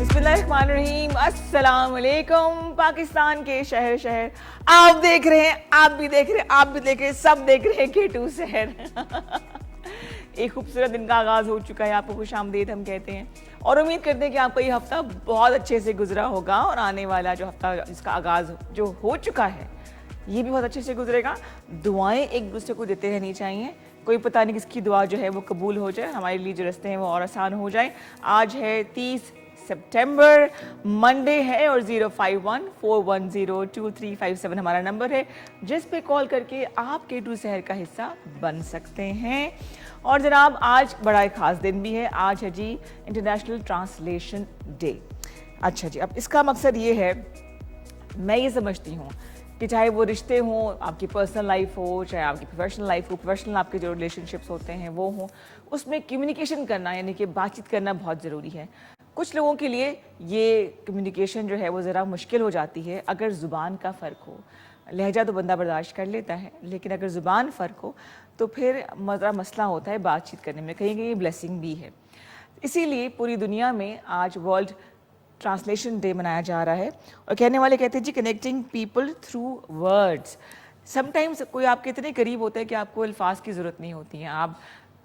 बिस्मिल्लाहिर्रहमानिर्रहीम, अस्सलाम वालेकुम। पाकिस्तान के शहर शहर आप देख रहे हैं, आप भी देख रहे हैं, आप भी देख रहे हैं, सब देख रहे हैं K2 शहर। एक खूबसूरत दिन का आगाज़ हो चुका है, आपको खुश आमदीद हम कहते हैं और उम्मीद करते हैं कि आपका ये हफ्ता बहुत अच्छे से गुजरा होगा और आने वाला जो हफ्ता जिसका आगाज़ जो हो चुका है ये भी बहुत अच्छे से गुजरेगा। दुआएं एक दूसरे को देते रहनी चाहिए, कोई पता नहीं किसकी दुआ जो है वो कबूल हो जाए, हमारे लिए जो रास्ते हैं वो और आसान हो जाए। आज है 30 सितंबर, मंडे है और 0514102357 हमारा नंबर है जिस पे कॉल करके आप K2 शहर का हिस्सा बन सकते हैं। और जनाब आज बड़ा एक ख़ास दिन भी है, आज है जी इंटरनेशनल ट्रांसलेशन डे। अच्छा जी, अब इसका मकसद ये है, मैं ये समझती हूँ कि चाहे वो रिश्ते हों, आपकी पर्सनल लाइफ हो, चाहे आपकी प्रोफेशनल लाइफ हो, प्रोफेशनल आपके जो रिलेशनशिप्स होते हैं वो हों, उसमें कम्युनिकेशन करना यानी कि बातचीत करना बहुत ज़रूरी है। कुछ लोगों के लिए ये कम्युनिकेशन जो है वो ज़रा मुश्किल हो जाती है अगर ज़ुबान का फ़र्क हो। लहजा तो बंदा बर्दाश्त कर लेता है, लेकिन अगर ज़ुबान फ़र्क हो तो फिर मसला होता है बातचीत करने में, कहीं कहीं ब्लेसिंग भी है। इसीलिए पूरी दुनिया में आज वर्ल्ड ट्रांसलेशन डे मनाया जा रहा है और कहने वाले कहते हैं जी connecting people through words. Sometimes कोई आपके इतने करीब होता है कि आपको अल्फाज की ज़रूरत नहीं होती है, आप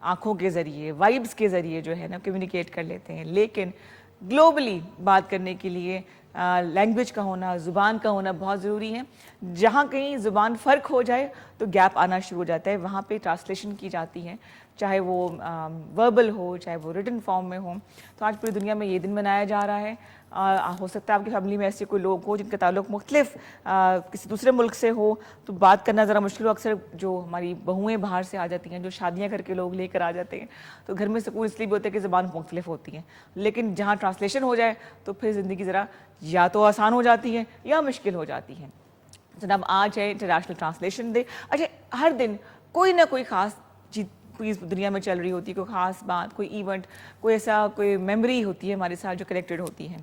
आँखों के ज़रिए, वाइब्स के ज़रिए जो है ना कम्युनिकेट कर लेते हैं। लेकिन ग्लोबली बात करने के लिए लैंग्वेज का होना, ज़ुबान का होना बहुत ज़रूरी है। जहाँ कहीं ज़ुबान फ़र्क हो जाए तो गैप आना शुरू हो जाता है, वहाँ पे ट्रांसलेशन की जाती है, चाहे वो वर्बल हो चाहे वो रिटन फॉर्म में हो। तो आज पूरी दुनिया में ये दिन मनाया जा रहा है। हो सकता है आपकी फैमिली में ऐसे कोई लोग हो जिनका ताल्लुक मुख्तलिफ किसी दूसरे मुल्क से हो तो बात करना ज़रा मुश्किल हो। अक्सर जो हमारी बहुएँ बाहर से आ जाती हैं, जो शादियाँ करके लोग लेकर आ जाते हैं, तो घर में सुकून इसलिए भी होता है कि ज़बान मुख्तलिफ होती हैं। लेकिन जहाँ ट्रांसलेशन हो जाए तो फिर ज़िंदगी ज़रा या तो आसान हो जाती है या मुश्किल हो जाती है। जनाब आज है इंटरनेशनल ट्रांसलेशन डे। अच्छा, हर दिन कोई ना कोई ख़ास चीज़ पूरी दुनिया में चल रही होती है, कोई ख़ास बात, कोई इवेंट, कोई ऐसा कोई मेमोरी होती है हमारे साथ जो कनेक्टेड होती है।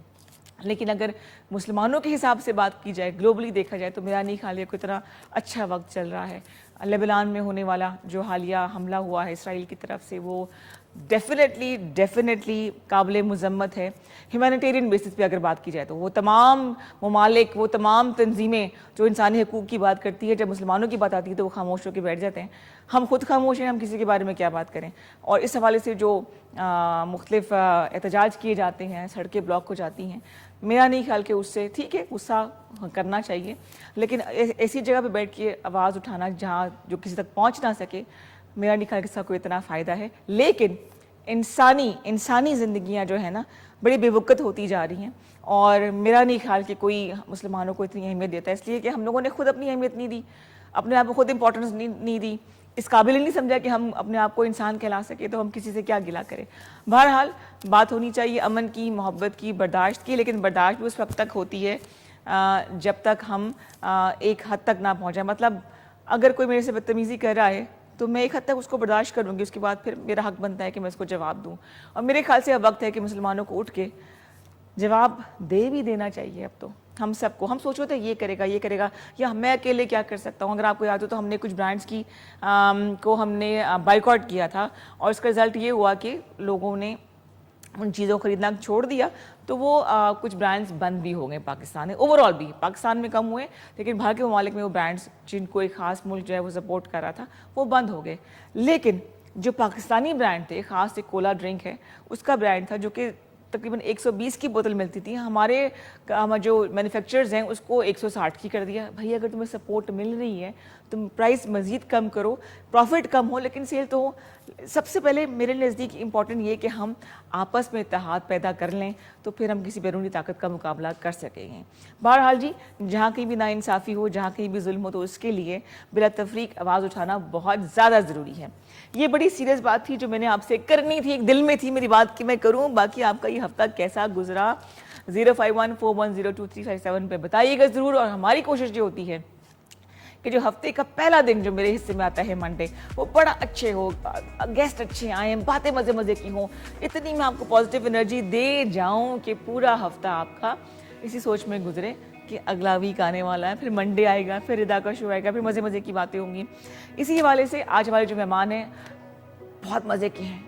लेकिन अगर मुसलमानों के हिसाब से बात की जाए, ग्लोबली देखा जाए, तो मेरा नहीं ख्याल है कोई इतना अच्छा वक्त चल रहा है। लेबनान में होने वाला जो हालिया हमला हुआ है इसराइल की तरफ से, वो डेफिनेटली काबिल मज़म्मत है। ह्यूमैनिटेरियन बेसिस पे अगर बात की जाए तो वो तमाम ममालिक, वो तमाम तंजीमें जो इंसानी हकूक़ की बात करती है, जब मुसलमानों की बात आती है तो वो खामोश होकर बैठ जाते हैं। हम खुद खामोश हैं, हम किसी के बारे में क्या बात करें। और इस हवाले से जो मुख्तलिफ एहतजाज किए जाते हैं, सड़कें ब्लॉक हो जाती हैं, मेरा नहीं ख्याल कि उससे ठीक है गुस्सा करना चाहिए, लेकिन ऐसी जगह पे बैठ के आवाज़ उठाना जहाँ जो किसी तक पहुँच ना सके, मेरा नहीं ख्याल कि इसका कोई इतना फ़ायदा है। लेकिन इंसानी ज़िंदगियाँ जो है ना बड़ी बेवकत होती जा रही हैं और मेरा नहीं ख्याल कि कोई मुसलमानों को इतनी अहमियत देता है, इसलिए कि हम लोगों ने खुद अपनी अहमियत नहीं दी, अपने आप को खुद इंपॉर्टेंस नहीं दी, इस काबिल नहीं समझा कि हम अपने आप को इंसान कहला सके, तो हम किसी से क्या गिला करें। बहरहाल बात होनी चाहिए अमन की, मोहब्बत की, बर्दाश्त की, लेकिन बर्दाश्त भी उस वक्त तक होती है जब तक हम एक हद तक ना पहुँच जाए। मतलब अगर कोई मेरे से बदतमीज़ी कर रहा है तो मैं एक हद तक उसको बर्दाश्त करूँगी, उसके बाद फिर मेरा हक बनता है कि मैं उसको जवाब दूँ। और मेरे ख्याल से अब वक्त है कि मुसलमानों को उठ के जवाब दे भी देना चाहिए। अब तो हम सबको, हम सोचो तो ये करेगा या मैं अकेले क्या कर सकता हूँ। अगर आपको याद हो तो हमने कुछ ब्रांड्स की को हमने बाइकआउट किया था और इसका रिज़ल्ट ये हुआ कि लोगों ने उन चीज़ों को खरीदना छोड़ दिया, तो वो कुछ ब्रांड्स बंद भी हो गए पाकिस्तान में। ओवरऑल भी पाकिस्तान में कम हुए, लेकिन बाहर के ममालिक में वो ब्रांड्स जिनको एक ख़ास मुल्क जो है वो सपोर्ट कर रहा था वो बंद हो गए। लेकिन जो पाकिस्तानी ब्रांड थे, ख़ास एक कोला ड्रिंक है उसका ब्रांड था जो कि तकरीबन 120 की बोतल मिलती थी, हमारे जो मैन्युफैक्चरर्स हैं उसको 160 की कर दिया। भाई अगर तुम्हें सपोर्ट मिल रही है तुम प्राइस मज़ीद कम करो, प्रॉफिट कम हो लेकिन सेल तो हो। सबसे पहले मेरे नज़दीक इम्पॉर्टेंट ये कि हम आपस में इत्तेहाद पैदा कर लें, तो फिर हम किसी बैरूनी ताकत का मुकाबला कर सकेंगे। बहरहाल जी, जहाँ कहीं भी नाइंसाफ़ी हो, जहाँ कहीं भी जुल्म हो, तो उसके लिए बिला तफरीक आवाज़ उठाना बहुत ज़्यादा ज़रूरी है। ये बड़ी सीरियस बात थी जो मैंने आपसे करनी थी, एक दिल में थी मेरी बात कि मैं करूँ। बाकी आपका ये हफ्ता कैसा गुजरा 0514102357 पे बताइएगा ज़रूर। और हमारी कोशिश ये होती है कि जो हफ्ते का पहला दिन जो मेरे हिस्से में आता है मंडे, वो बड़ा अच्छे हो, गेस्ट अच्छे आए, बातें मज़े की हों, इतनी मैं आपको पॉजिटिव एनर्जी दे जाऊं कि पूरा हफ्ता आपका इसी सोच में गुजरे कि अगला वीक आने वाला है, फिर मंडे आएगा, फिर रिदा का शो आएगा, फिर मज़े की बातें होंगी। इसी हवाले से आज हमारे जो मेहमान हैं बहुत मज़े के हैं,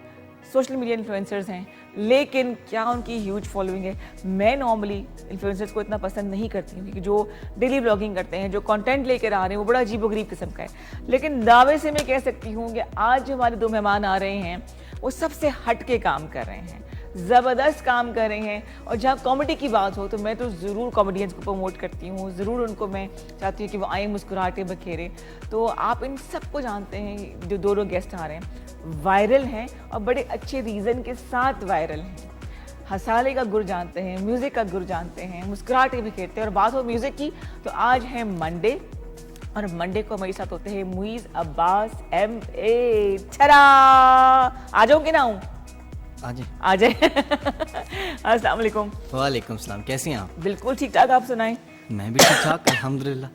सोशल मीडिया इन्फ्लुएंसर्स हैं, लेकिन क्या उनकी ह्यूज फॉलोइंग है? मैं नॉर्मली इन्फ्लुएंसर्स को इतना पसंद नहीं करती हूँ, क्योंकि जो डेली ब्लॉगिंग करते हैं, जो कंटेंट लेकर आ रहे हैं, वो बड़ा अजीबोगरीब किस्म का है। लेकिन दावे से मैं कह सकती हूँ कि आज जो हमारे 2 मेहमान आ रहे हैं वो सबसे हट के काम कर रहे हैं, ज़बरदस्त काम कर रहे हैं। और जहाँ कॉमेडी की बात हो तो मैं तो ज़रूर कॉमेडियंस को प्रमोट करती हूँ, ज़रूर उनको मैं चाहती हूँ कि वो आए, मुस्कुराते बखेरे। तो आप इन सबको जानते हैं, जो 2 लोग गेस्ट आ रहे हैं वायरल हैं और बड़े अच्छे रीज़न के साथ वायरल हैं। हंसाने का गुर जानते हैं, म्यूज़िक का गुर जानते हैं, मुस्कुराते बिखेरते हैं। और बात हो म्यूज़िक की तो आज है मंडे, और मंडे को हमारे साथ होते हैं मुईज़ अब्बास MA। छरा आ जाऊँ कि ना आऊँ? आ जाए। अस्सलाम वालेकुम। वालेकुम सलाम, कैसी हैं आप? बिल्कुल ठीक ठाक, आप सुनाएं? मैं भी ठीक ठाक अल्हम्दुलिल्लाह।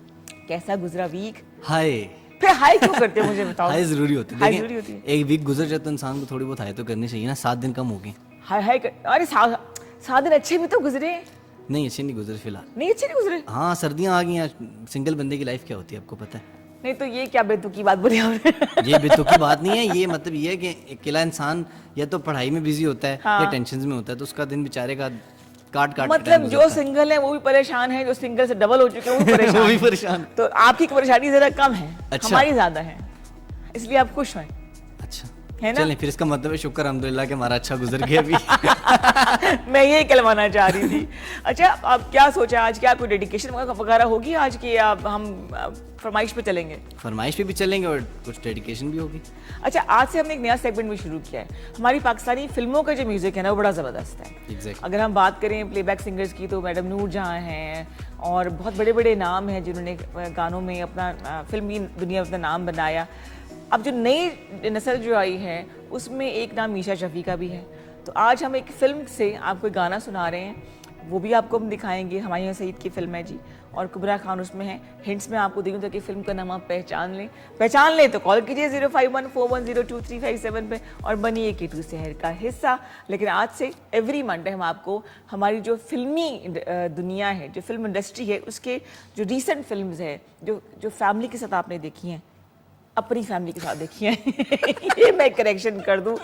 कैसा गुजरा वीक? हाय। फिर हाय क्यों करते हो मुझे बताओ? हाय जरूरी होती है। हाय जरूरी होती है। एक वीक गुजर जाए तो इंसान को थोड़ी बहुत हाय तो करनी चाहिए ना। 7 दिन कम हो गए। हाय हाय कर... अरे 7 दिन अच्छे भी तो गुजरे। नहीं, अच्छे नहीं गुजरे फिलहाल। नहीं अच्छे नहीं गुजरे? हाँ, सर्दियाँ आ गई हैं। सिंगल बंदे की लाइफ क्या होती है आपको पता है? नहीं तो ये क्या बेतुकी बात बोली आपने? ये बेतुकी बात नहीं है, ये मतलब ये है कि अकेला इंसान या तो पढ़ाई में बिजी होता है या टेंशन में होता है, तो उसका दिन बेचारे का काट काट मतलब जो सिंगल है वो भी परेशान है, जो सिंगल से डबल हो चुके हैं वो भी परेशान। वो भी परेशान। तो आपकी परेशानी जरा कम है, अच्छा। हमारी ज्यादा है, इसलिए आप खुश हैं। अच्छा है ना? चलें फिर, इसका मतलब है शुक्र अल्हम्दुलिल्लाह कि हमारा अच्छा गुजर गया अभी। मैं ये कहलवाना चाह रही थी। अच्छा, आप क्या सोचा आज? क्या कोई डेडिकेशन वगैरह होगी आज की, आप हम फरमाइश पे चलेंगे? फरमाइश पे भी चलेंगे और कुछ डेडिकेशन भी होगी। अच्छा, आज से हमने एक नया सेगमेंट भी शुरू किया है। हमारी पाकिस्तानी फिल्मों का जो म्यूजिक है ना वो बड़ा ज़बरदस्त है। Exactly. अगर हम बात करें प्लेबैक सिंगर्स की तो मैडम नूर जहाँ हैं और बहुत बड़े बड़े नाम हैं जिन्होंने गानों में अपना फिल्मी दुनिया में अपना नाम बनाया। अब जो नई नस्ल जो आई है उसमें एक नाम मीशा शफी का भी है। तो आज हम एक फ़िल्म से आपको गाना सुना रहे हैं, वो भी आपको हम दिखाएंगे। हुमायूं सईद की फिल्म है जी, और कुबरा खान उसमें है। हिंट्स में आपको दूँ ताकि फिल्म का नाम आप पहचान लें तो कॉल कीजिए 0514102357 पे और बनिए K2 शहर का हिस्सा। लेकिन आज से एवरी मंडे हम आपको हमारी जो फिल्मी दुनिया है, जो फिल्म इंडस्ट्री है, उसके जो रीसेंट फिल्म्स है, जो फैमिली के साथ आपने देखी हैं, अपनी फैमिली के साथ देखी है ये मैं करेक्शन कर दूं,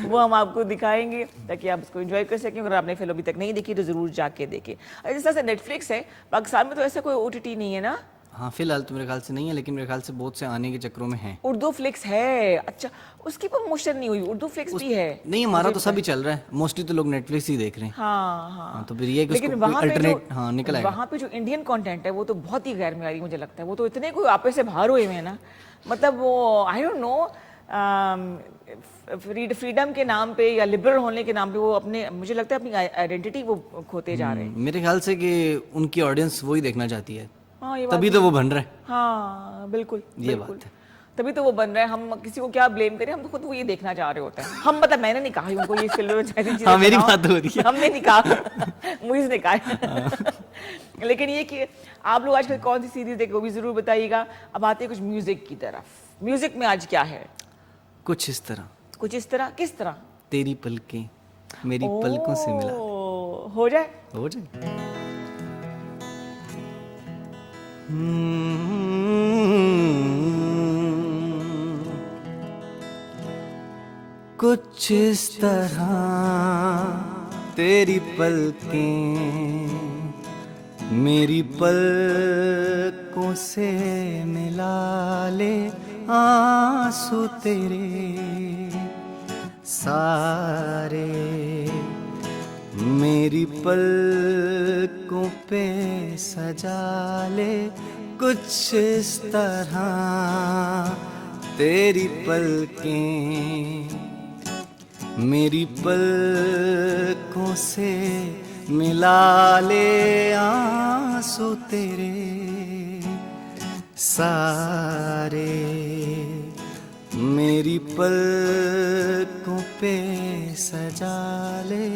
वो हम आपको दिखाएंगे ताकि आप उसको एंजॉय कर सकें। अगर आपने फिल्म अभी तक नहीं देखी तो ज़रूर जाके देखें। जिस तरह से नेटफ्लिक्स है, पाकिस्तान में तो ऐसा कोई OTT नहीं है ना? हाँ, फिलहाल तो मेरे ख्याल से नहीं है, लेकिन मेरे ख्याल से बहुत से आने के चक्रों में हैं। उर्दू फ्लिक्स है। अच्छा, उसकी प्रमोशन नहीं हुई? उर्दू फ्लिक्स भी है? नहीं, हमारा तो सभी चल रहा है, मोस्टली तो लोग नेटफ्लिक्स ही देख रहे हैं। हाँ, तो फिर ये कि लेकिन उसको अल्टरनेट निकल आएगा। वहाँ पे जो इंडियन कंटेंट है वो तो बहुत ही गैर मेयारी मुझे लगता है। वो तो इतने कोई आपस से बाहर हुए हैं ना, मतलब वो आई डोंट नो, फ्रीडम के नाम पे या लिबरल होने के नाम पे वो अपने, मुझे लगता है अपनी आइडेंटिटी वो खोते जा रहे हैं। मेरे ख्याल से कि उनकी ऑडियंस वही देखना चाहती है। हाँ, ये तभी तो वो बन रहा है। हाँ बिल्कुल, ये बात है, तभी तो वो बन रहा है। हम किसी को क्या ब्लेम करें, हम तो खुद वो ये देखना चाह रहे होते हैं। हम मतलब मैंने नहीं कहा उनको ये फिल्म में हाँ, मेरी बात हो रही है। हमने नहीं कहा, मुझे ने कहा। लेकिन ये कि आप लोग आजकल कौन सी सीरीज देखे वो भी जरूर बताइएगा। अब आते हैं कुछ म्यूजिक की तरफ। म्यूजिक में आज क्या है? कुछ इस तरह। कुछ इस तरह? किस तरह? तेरी पलकें मेरी पलकों से मिला। हो जाए, हो जाए। कुछ इस तरह तेरी पलकें मेरी पलकों से मिला ले, आंसू तेरे सारे मेरी पलकों पे सजा ले। कुछ इस तरह तेरी पलकें मेरी पलकों से मिला ले, आंसू तेरे सारे मेरी पलकों पे सजा ले।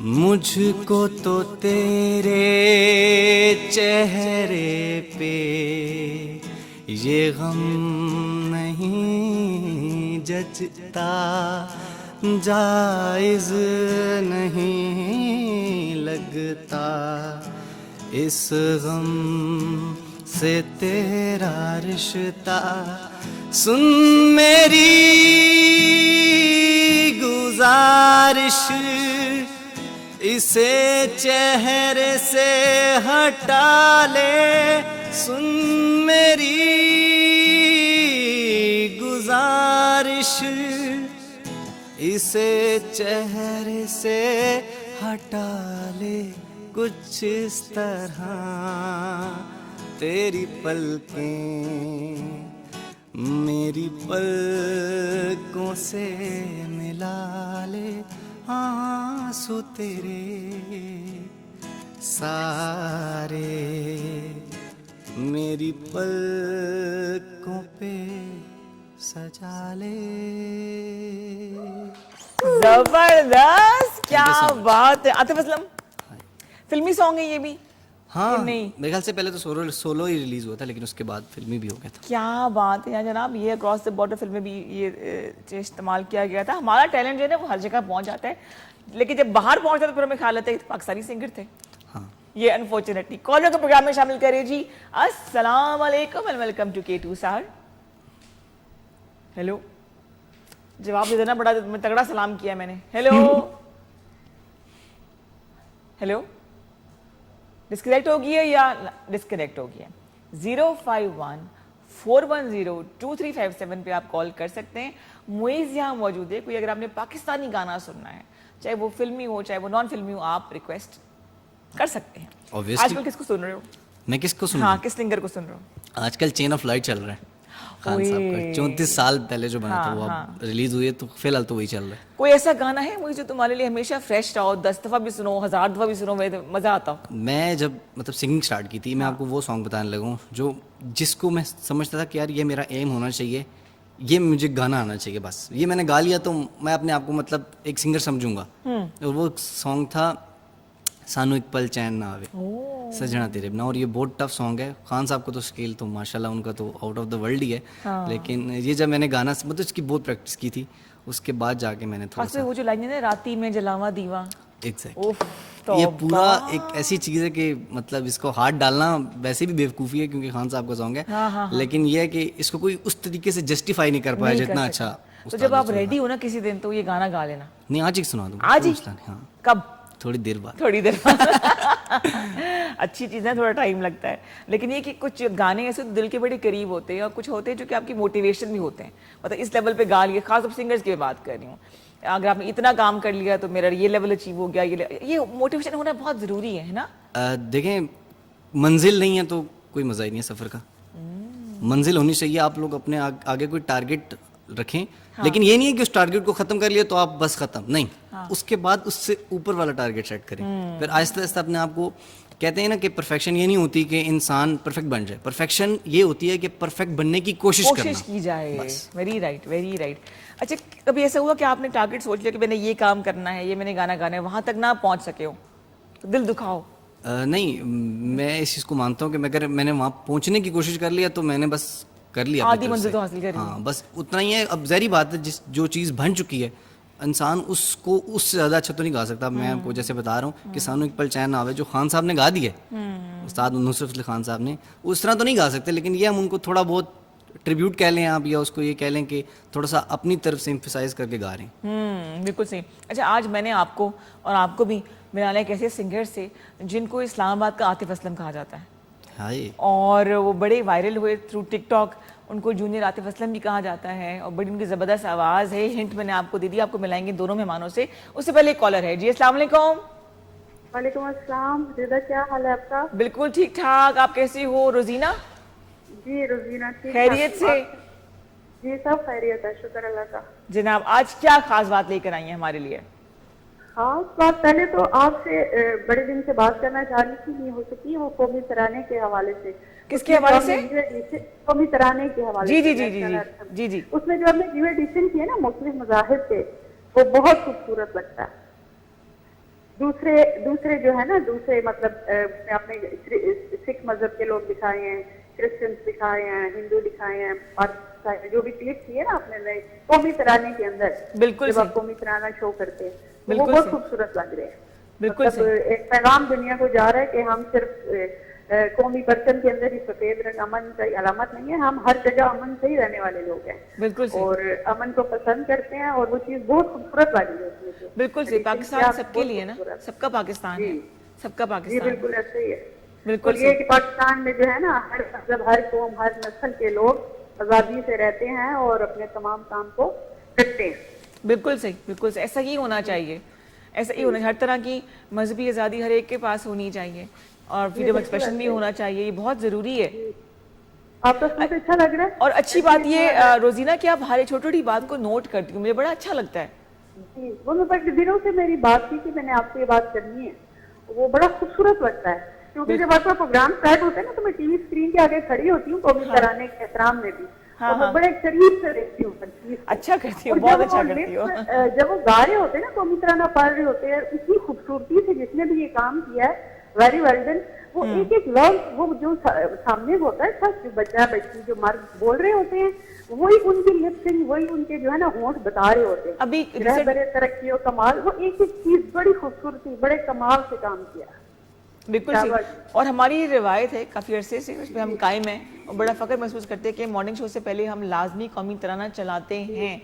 मुझको तो तेरे चेहरे पे ये गम नहीं जचता, जायज नहीं लगता, इस गम से तेरा रिश्ता, सुन मेरी गुजारिश, इसे चेहरे से हटा ले, सुन मेरी गुजारिश, इसे चेहरे से हटा ले, कुछ इस तरह तेरी पलकें मेरी पलकों से मिला ले, आंसू तेरे सारे मेरी पलकों पे सजा ले। जबरदस्त, क्या बात है। आतिफ असलम, फिल्मी सॉन्ग है ये भी? हाँ, नहीं, मेरे ख्याल से पहले तो सोलो ही रिलीज हुआ था, लेकिन उसके बाद फिल्मी भी हो गया था। क्या बात है यार जनाब, ये अक्रॉस द बॉर्डर फिल्म में भी ये इस्तेमाल किया गया था। हमारा टैलेंट जो है ना वो हर जगह पहुंच जाता है, लेकिन जब बाहर पहुंचता है तो फिर हमें ख्याल आता है कि पाकिस्तानी सिंगर थे। हाँ, ये अनफॉर्चुनेटली कॉलर को प्रोग्राम में शामिल करिए जी। अस्सलाम वालेकुम एंड वेलकम टू K2 सार। हेलो, जवाब दे देना, बड़ा तगड़ा सलाम किया मैंने। हेलो हेलो, डिस्कनेक्ट हो गई है या डिस्कनेक्ट हो गई है? 051-410-2357 पे आप कॉल कर सकते हैं। मुइज़ यहाँ मौजूद है। कोई अगर आपने पाकिस्तानी गाना सुनना है, चाहे वो फिल्मी हो चाहे वो नॉन फिल्मी हो, आप रिक्वेस्ट कर सकते हैं। Obviously, आजकल किसको सुन रहे हो? मैं किसको सुन हाँ, किस सिंगर को सुन रहे हो? आजकल चेन ऑफ लाइट चल रहा है, खान साहब का। 34 साल पहले जो बना था वो अब रिलीज हुई है, तो फिलहाल तो वही चल रहा है। कोई ऐसा गाना है मुझे जो तुम्हारे लिए हमेशा फ्रेश रहा हो, 10 दफा भी सुनो, 1000 दफा भी सुनो, मजा आता हो? मैं जब मतलब सिंगिंग स्टार्ट की थी, मैं आपको वो सॉन्ग बताने लगा हूँ जो जिसको मैं समझता था कि यार ये मेरा एम होना चाहिए, ये मुझे गाना आना चाहिए, बस ये मैंने गा लिया तो मैं अपने आप को मतलब एक सिंगर समझूंगा। और वो सॉन्ग था सानू एक पल चैन ना आवे, सजना तेरे बिना। और ये बहुत टफ सॉन्ग है। खान साहब को तो स्केल तो माशाल्लाह उनका तो आउट ऑफ द वर्ल्ड ही है। लेकिन ये जब मैंने गाना मतलब इसकी बहुत प्रैक्टिस की थी, उसके बाद जाके मैंने थोड़ा सा वो जो लाइन है ना, राती में जलावा दीवा, एग्जैक्टली, ये पूरा एक ऐसी चीज़ है कि मतलब इसको हाथ डालना वैसे भी बेवकूफ़ी है क्योंकि खान साहब का सॉन्ग है। लेकिन ये है कि इसको कोई उस तरीके से जस्टिफाई नहीं कर पाया जितना अच्छा। तो जब आप रेडी हो ना किसी दिन तो ये गाना गा लेना। नहीं, आज ही सुना दूंगा। आज ही? हाँ, कब? थोड़ी देर बाद। थोड़ी देर बाद अच्छी चीज़ है, थोड़ा टाइम लगता है। लेकिन ये कि कुछ गाने ऐसे दिल के बड़े करीब होते हैं और कुछ होते हैं जो कि आपकी मोटिवेशन भी होते हैं। मतलब इस लेवल पे गा लिए, खासतौर सिंगर्स की बात कर रही हूँ, अगर आपने इतना काम कर लिया तो मेरा ये लेवल अचीव हो गया, ये मोटिवेशन होना बहुत ज़रूरी है ना। देखें, मंजिल नहीं है तो कोई मज़ा ही नहीं है सफ़र का। मंजिल होनी चाहिए। आप लोग अपने आगे कोई टारगेट रखें, लेकिन ये नहीं है कि उस टारगेट को खत्म कर लिया तो आप बस खत्म नहीं। उसके बाद उससे ऊपर वाला टारगेट सेट करें। फिर आहिस्ता आहिस्ता अपने आप को, कहते हैं ना कि परफेक्शन ये नहीं होती कि इंसान परफेक्ट बन जाए, परफेक्शन ये होती है कि परफेक्ट बनने की कोशिश की जाए। Very right, very right. अच्छा, कभी ऐसा हुआ कि आपने टारगेट सोच लिया कि मैंने ये काम करना है, ये मैंने गाना गाना है, वहां तक ना पहुंच सके हो तो दिल दुखाओ? नहीं, मैं इस चीज़ को मानता हूँ कि अगर मैंने वहाँ पहुँचने की कोशिश कर लिया तो मैंने बस कर लिया, आधी मंजिल तो हासिल कर ली। हाँ, बस उतना ही है। अब ज़ाहिर बात है, जो चीज़ बन चुकी है इंसान उसको उससे ज़्यादा अच्छा तो नहीं गा सकता। मैं आपको जैसे बता रहा हूँ कि सानू एक पल चैन आवे जो खान साहब ने गा दी है, उस्ताद नुसरत फतेह खान साहब ने, उस तरह तो नहीं गा सकते। लेकिन ये हम उनको थोड़ा बहुत ट्रिब्यूट कह लें आप, या उसको ये कह लें कि थोड़ा सा अपनी तरफ से एम्फसाइज करके गा रहे हैं। बिल्कुल सही। अच्छा, आज मैंने आपको और आपको भी मिलाना एक ऐसे सिंगर से जिनको इस्लामाबाद का आतिफ असलम कहा जाता है। हाय। और वो बड़े वायरल हुए थ्रू टिकटॉक। उनको जूनियर आतिफ असलम भी कहा जाता है और बड़ी उनकी ज़बरदस्त आवाज़ है। हिंट मैंने आपको दे दी, आपको मिलाएंगे दोनों मेहमानों से। उससे पहले एक कॉलर है जी। अस्सलाम वालेकुम। वालेकुम अस्सलाम। रिदा, क्या हाल है आपका? बिल्कुल ठीक ठाक, आप कैसी हो? रोजीना? जी रोजीना ठीक, खैरियत से? जी सब खैरियत है, शुक्र अल्लाह का। जनाब, आज क्या खास बात लेकर आई है हमारे लिए? खास बात, पहले तो आपसे बड़े दिन से बात करना चाह रही थी, नहीं हो सकी, वो कौमी तराने के हवाले से। किसके हवाले से? कौमी तराने के हवाले जी से। जी जी जी जी जी जी। उसमें जो हमने जीव एडिशन किए ना मुख्तलिफ मज़ाहिब के, वो बहुत खूबसूरत लगता है। दूसरे जो है ना, दूसरे मतलब आपने सिख मजहब के लोग दिखाए हैं, क्रिश्चियंस दिखाए हैं, हिंदू दिखाए हैं, और जो भी क्लिप किए ना आपने कौमी तराने के अंदर, बिल्कुल जब आप कौमी तराना शो करते हैं वो बहुत खूबसूरत लग रहे हैं। मतलब एक पैगाम दुनिया को जा रहा है कि हम सिर्फ कौमी परचम के अंदर ही सफेद रंग अमन का अलामत नहीं है। हम हर जगह अमन से ही रहने वाले लोग हैं बिल्कुल सही। और अमन को पसंद करते हैं और वो चीज बहुत खूबसूरत वाली है उसमें से। बिल्कुल सही। पाकिस्तान सबके लिए ना, सबका पाकिस्तान है, सबका जी पाकिस्तान। बिल्कुल ऐसे ही है। बिल्कुल और ये कि पाकिस्तान में जो है ना हर मतलब हर कौम हर नस्ल के लोग आजादी से रहते हैं और अपने तमाम काम को करते हैं। बिल्कुल सही, बिल्कुल सही। ऐसा ही होना चाहिए, ऐसा ही होना चाहिए। हर तरह की मजहबी आज़ादी हर एक के पास होनी चाहिए और फ्रीडम एक्सप्रेशन भी होना चाहिए, ये बहुत ज़रूरी है। आपका सूट अच्छा लग रहा है। और अच्छी बात ये रोजीना कि आप हर छोटी छोटी बात को नोट करती हूँ, मुझे बड़ा अच्छा लगता है। जी वो मैं बड़े दिनों से मेरी बात थी कि मैंने आपसे ये बात करनी है, वो बड़ा खूबसूरत लगता है क्योंकि जब आपका प्रोग्राम स्टार्ट होता है ना तो मैं टीवी स्क्रीन के आगे खड़ी होती हूँ कौमी तराने के एहतराम में भी। हाँ, और मैं बड़े करीब से देखती हूँ हर चीज़ को। अच्छा करती हो, और बहुत जब अच्छा वो करती हो। जब वो गा रहे होते हैं ना कौमी तराना पढ़ रहे होते हैं इतनी खूबसूरती से जिसने भी ये काम किया है वेरी वेल डन। वो एक एक लफ्ज वो जो सामने होता है सब जो बच्चा बच्ची जो मर्द बोल रहे होते हैं वही उनकी लिपसिंग वही उनके जो है ना होंठ बता रहे होते हैं। अभी बड़े तरक्की और कमाल वो एक एक चीज बड़ी खूबसूरती बड़े कमाल से काम किया। बिल्कुल सही। और हमारी रिवायत है काफ़ी अरसे से, उसमें हम कायम हैं और बड़ा फ़ख्र महसूस करते हैं कि मॉर्निंग शो से पहले हम लाजमी कौमी तराना चलाते हैं।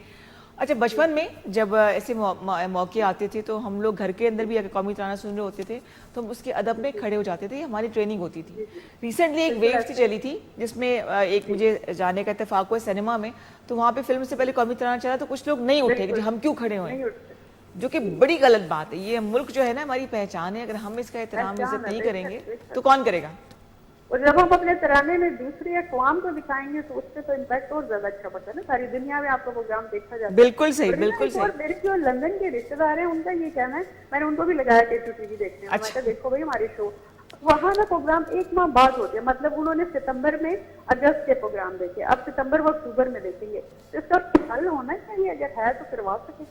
अच्छा, बचपन में जब ऐसे मौके आते थे तो हम लोग घर के अंदर भी अगर कौमी तराना सुन रहे होते थे तो हम उसके अदब में खड़े हो जाते थे, हमारी ट्रेनिंग होती थी। रिसेंटली एक वेव सी चली थी जिसमें एक मुझे जाने का इत्तेफाक हुआ सिनेमा में, तो वहाँ पे फिल्म से पहले कौमी तराना चला तो कुछ लोग नहीं उठे कि हम क्यों खड़े हुए, जो कि बड़ी गलत बात है। ये मुल्क जो है ना हमारी पहचान है, अगर हम इसका एहतराम इज्जत नहीं करेंगे तो कौन करेगा। और जब हम अपने तराने में दूसरी अक़वाम को दिखाएंगे तो उससे तो इम्पैक्ट और ज्यादा अच्छा पड़ता है ना, सारी दुनिया में आपका प्रोग्राम देखा जाता है। बिल्कुल सही, बिल्कुल सही। और मेरे जो लंदन के रिश्तेदार हैं उनका ये कहना है, मैंने उनको भी लगाया केटू टीवी देखने में। अच्छा। मैं कहा देखो भाई हमारे शो वहाँ ना प्रोग्राम एक माह बाद होते हैं, मतलब उन्होंने सितंबर में अगस्त के प्रोग्राम देखे, अब सितंबर व अक्टूबर में देखेंगे। तो इसका हल होना चाहिए, अगर है तो करवा सके।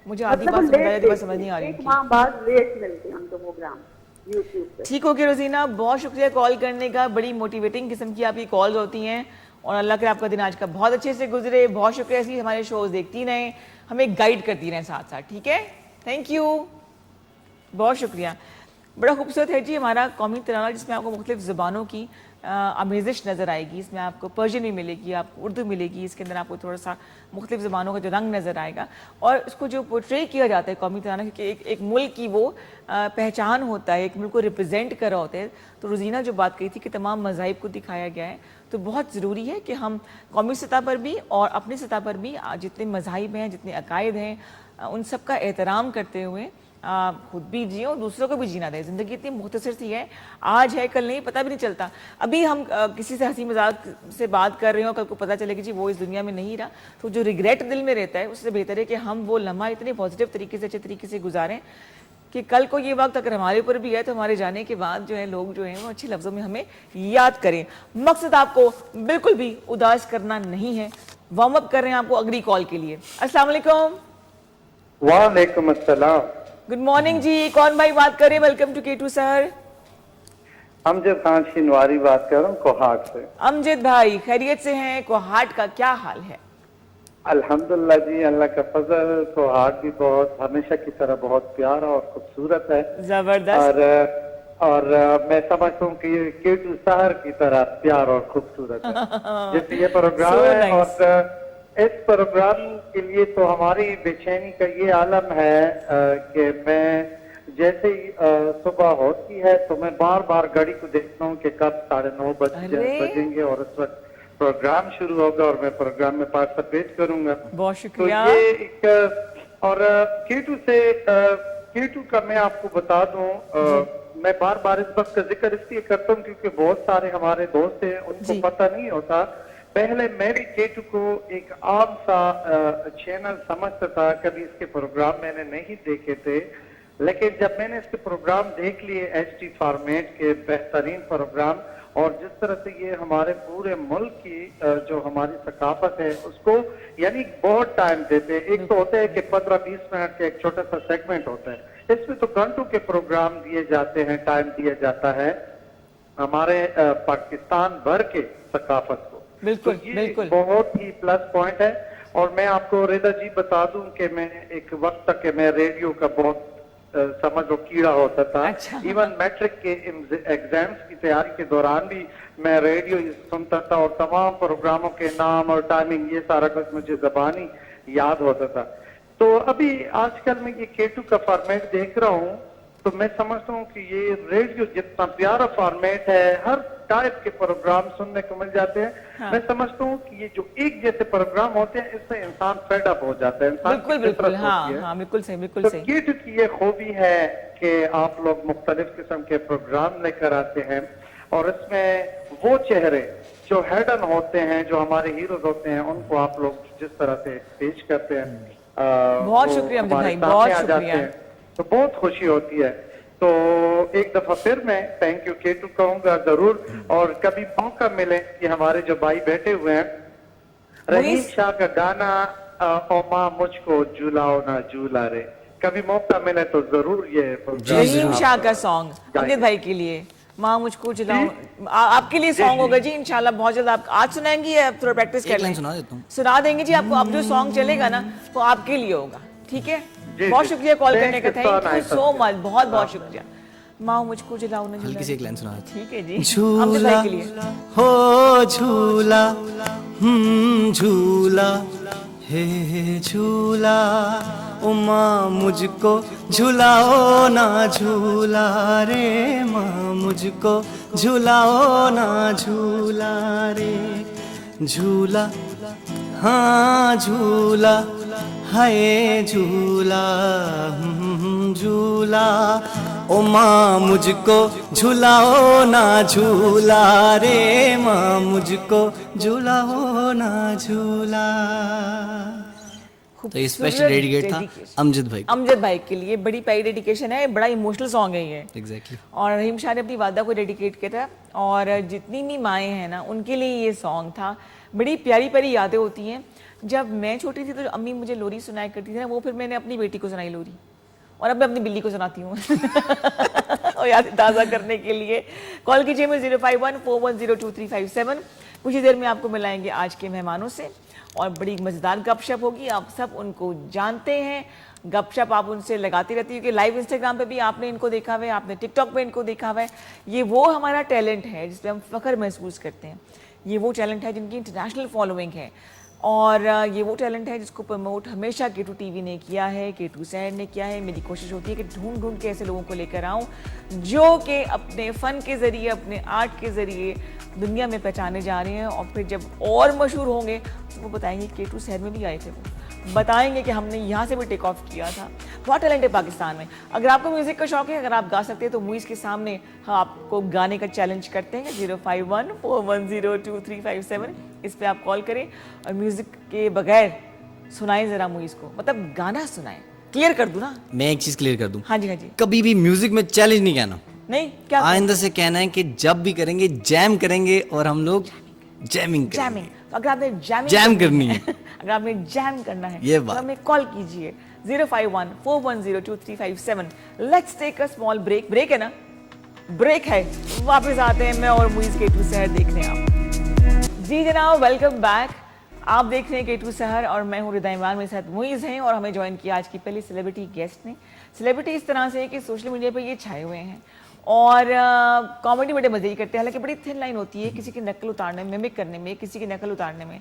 मुझे आधी बात समझ नहीं आ रही। एक माह बाद लेट मिलते हैं उनको प्रोग्राम यूट्यूब पे। ठीक हो गया रोजीना, बहुत शुक्रिया कॉल करने का, बड़ी मोटिवेटिंग किस्म की आपकी कॉल्स होती हैं और अल्लाह करे आपका दिन आज का बहुत अच्छे से गुजरे। बहुत शुक्रिया, ऐसी हमारे शोज देखती रहें, हमें गाइड करती रहें साथ साथ, ठीक है। थैंक यू, बहुत शुक्रिया। बड़ा खूबसूरत है जी हमारा कौमी तराना, जिसमें आपको मुख्तलिफ ज़ुबानों की आमेज़िश नज़र आएगी। इसमें आपको पर्शियन भी मिलेगी, आपको उर्दू मिलेगी, इसके अंदर आपको थोड़ा सा मुख्तलिफ ज़ुबानों का जो रंग नज़र आएगा। और इसको जो पोर्ट्रे किया जाता है कौमी तराना, क्योंकि एक मुल्क की वो पहचान होता है, एक मुल्क को रिप्रेजेंट कर रहा होता है। तो रोजीना जो बात कही थी कि तमाम मज़ाहिब को दिखाया गया है, तो बहुत ज़रूरी है कि हम कौमी सतह पर भी और अपनी सतह पर भी जितने मज़ाहिब हैं, जितने अकायद हैं, उन सब का एहतराम करते हुए खुद भी जिए और दूसरों को भी जीना दें। ज़िंदगी इतनी मुख्तसर सी है, आज है कल नहीं, पता भी नहीं चलता। अभी हम किसी से हंसी मजाक से बात कर रहे हो, कल को पता चले कि जी वो इस दुनिया में नहीं रहा, तो जो रिग्रेट दिल में रहता है उससे बेहतर है कि हम वो लम्हा इतने पॉजिटिव तरीके से अच्छे तरीके से गुजारें कि कल को ये वक्त अगर हमारे ऊपर भी है तो हमारे जाने के बाद जो है लोग जो हैं वो अच्छे लफ्ज़ों में हमें याद करें। मकसद आपको बिल्कुल भी उदास करना नहीं है। वार्म अप कर रहे हैं आपको अगली कॉल के लिए। अस्सलाम वालेकुम। वालेकुम अस्सलाम। गुड मॉर्निंग जी, कौन भाई बात कर रहे हैं? Welcome to K two sir. Amjad Khan Shinwari बात कर रहा हूँ कोहाट से। अमजद भाई खैरियत से हैं? कोहाट का क्या हाल है? अल्हम्दुलिल्लाह जी, अल्लाह का फजल। कोहाट भी बहुत हमेशा की तरह बहुत प्यारा और खूबसूरत है। जबरदस्त। और मैं समझता हूँ कि केटू शहर की तरह प्यार और खूबसूरत है जैसे ये प्रोग्राम So है। nice. और इस प्रोग्राम के लिए तो हमारी बेचैनी का ये आलम है कि मैं जैसे ही सुबह होती है तो मैं बार बार घड़ी को देखता हूँ कि कब 9:30 बजेंगे और उस वक्त प्रोग्राम शुरू होगा और मैं प्रोग्राम में पार्टिसिपेट करूंगा। बहुत तो शुक्रिया। ये एक और केटू का मैं आपको बता दूं, मैं बार बार इस वक्त का जिक्र इसलिए करता हूँ क्योंकि बहुत सारे हमारे दोस्त हैं उनको पता नहीं होता। पहले मैं भी केटू को एक आम सा चैनल समझता था, कभी इसके प्रोग्राम मैंने नहीं देखे थे, लेकिन जब मैंने इसके प्रोग्राम देख लिए HD फॉर्मेट के बेहतरीन प्रोग्राम और जिस तरह से ये हमारे पूरे मुल्क की जो हमारी सकाफत है उसको यानी बहुत टाइम देते हैं। एक तो होता है कि 15-20 मिनट का एक छोटा सा सेगमेंट होता है, इसमें तो घंटों के प्रोग्राम दिए जाते हैं, टाइम दिया जाता है हमारे पाकिस्तान भर के सकाफत को। बिल्कुल, तो ये बिल्कुल। बहुत ही प्लस पॉइंट है। और मैं आपको रिदा जी बता दूं कि मैं एक वक्त तक मैं रेडियो का बहुत समझ लो कीड़ा होता था। अच्छा। इवन मैट्रिक के एग्जाम्स की तैयारी के दौरान भी मैं रेडियो सुनता था और तमाम प्रोग्रामों के नाम और टाइमिंग ये सारा कुछ मुझे ज़बानी याद होता था। तो अभी आजकल मैं ये K2 का फॉर्मेट देख रहा हूँ तो मैं समझता हूँ कि ये रेडियो जितना प्यारा फॉर्मेट है, हर टाइप के प्रोग्राम सुनने को मिल जाते हैं। हाँ। मैं समझता हूँ कि ये जो एक जैसे प्रोग्राम होते हैं इससे इंसान फेड अप हो जाता है, इंसान बिल्कुल की बिल्कुल, फितरत हाँ होती है। हाँ, बिल्कुल सही, बिल्कुल तो सही। K2 की ये खूबी है कि आप लोग मुख्तलिफ किस्म के प्रोग्राम लेकर आते हैं और इसमें वो चेहरे जो हेडन होते हैं, जो हमारे हीरोज होते हैं, उनको आप लोग जिस तरह से पेश करते हैं बहुत वो शुक्रिया अमजद हमारे भाई, सामने बहुत आ जाते शुक्रिया। हैं, तो बहुत खुशी होती है। तो एक दफा फिर मैं थैंक यू K2 कहूंगा जरूर, और कभी मौका मिले कि हमारे जो भाई बैठे हुए हैं, रहीम शाह का गाना ओ माँ मुझको झूलाओ ना झूला रे, कभी मौका मिले तो जरूर ये प्रोग्राम रहीम आप शाह का सॉन्ग गाइए। अमजद भाई के लिए, माँ मुझको चलाओ, आपके लिए सॉन्ग होगा जी इंशाल्लाह बहुत जल्द। आप आज सुनाएंगी या थोड़ा प्रैक्टिस एक कर लाइन लें? सुना देता हूँ। सुना देंगे जी आपको। अब जो सॉन्ग चलेगा ना वो आपके लिए होगा, ठीक है? जी, बहुत जी। शुक्रिया कॉल Thank करने का, you so thank you nice so of you. Much, बहुत बहुत शुक्रिया। माँ मुझको जलाओ ना झूला हल्की सी रे। एक लाइन सुना देता ठीक है जी, हूँ। अमजद झूला भाई के लिए। हो झूला, झूला हे झूला, ओ माँ मुझको झुलाओ ना झूला रे, माँ मुझको झुलाओ ना झूला रे। झूला हाँ झूला, हाय झूला, झूला, ओ माँ मुझको झुलाओ ना झूला रे, माँ मुझको झुलाओ ना झूला। तो ये स्पेशल डेडिकेट था अमजद भाई को। अमजद भाई के लिए बड़ी प्यारी डेडिकेशन है, बड़ा इमोशनल सॉन्ग है ये। एग्जैक्टली। और रहीम शाह ने अपनी वादा को डेडिकेट किया था, और जितनी भी माएँ हैं ना उनके लिए ये सॉन्ग था। बड़ी प्यारी प्यारी यादें होती हैं। जब मैं छोटी थी तो जो अम्मी मुझे लोरी सुनाया करती थी ना, वो फिर मैंने अपनी बेटी को सुनाई लोरी, और अब मैं अपनी बिल्ली को सुनाती हूँ और याद ताज़ा करने के लिए कॉल कीजिए मैं 05141023357। कुछ ही देर में आपको मिलाएंगे आज के मेहमानों से और बड़ी मज़ेदार गपशप होगी। आप सब उनको जानते हैं, गपशप आप उनसे लगाती रहती है, क्योंकि लाइव इंस्टाग्राम पे भी आपने इनको देखा हुआ है, आपने टिकटॉक पे इनको देखा हुआ है। ये वो हमारा टैलेंट है जिस पे हम फ़ख्र महसूस करते हैं। ये वो टैलेंट है जिनकी इंटरनेशनल फॉलोइंग है, और ये वो टैलेंट है जिसको प्रमोट हमेशा K2 TV ने किया है, K2 सैड ने किया है। मेरी कोशिश होती है कि ढूंढ ढूंढ के ऐसे लोगों को लेकर आऊँ जो कि अपने फ़न के ज़रिए, अपने आर्ट के ज़रिए दुनिया में पहचाने जा रहे हैं, और फिर जब और मशहूर होंगे तो वो बताएंगे K2 सैड में भी आए थे, वो बताएंगे कि हमने यहाँ से भी टेक ऑफ किया था। बहुत टैलेंट है पाकिस्तान में। अगर आपको म्यूज़िक का शौक है, अगर आप गा सकते हैं तो मुइज़ के सामने हम आपको गाने का चैलेंज करते हैं। 05141023357 इस पे आप कॉल करें और म्यूज़िक के बगैर सुनाएं ज़रा मुइज़ को, मतलब गाना सुनाएं। क्लियर कर दूँ ना? मैं एक चीज क्लियर कर दूं, हाँ जी, हाँ जी। कभी भी म्यूजिक में चैलेंज नहीं कहना। नहीं क्या? आइंदा से कहना है कि जब भी करेंगे जैम करेंगे, और हम लोग जैमिंग जैमिंग। अगर आपने जैम करनी है। अगर आपने जैम करना है ये तो बात। हमें कॉल कीजिए 05141023357। Let's take a small break. Break है ना? ब्रेक है। वापस आते हैं मैं और मुइज़ K2 सहर देखने आप। जी जनाब, वेलकम बैक। आप देख रहे हैं K2 सहर और मैं हूँ रिदा इमरान, मेरे साथ मुइज़ हैं, और हमें ज्वाइन किया आज की पहली सेलिब्रिटी गेस्ट ने। सेलिब्रिटी इस तरह से है कि सोशल मीडिया पर ये छाए हुए हैं और कॉमेडी बड़े मजे ही करते हैं। हालांकि बड़ी थिन लाइन होती है किसी की नकल उतारने में, मिमिक करने में, किसी की नकल उतारने में,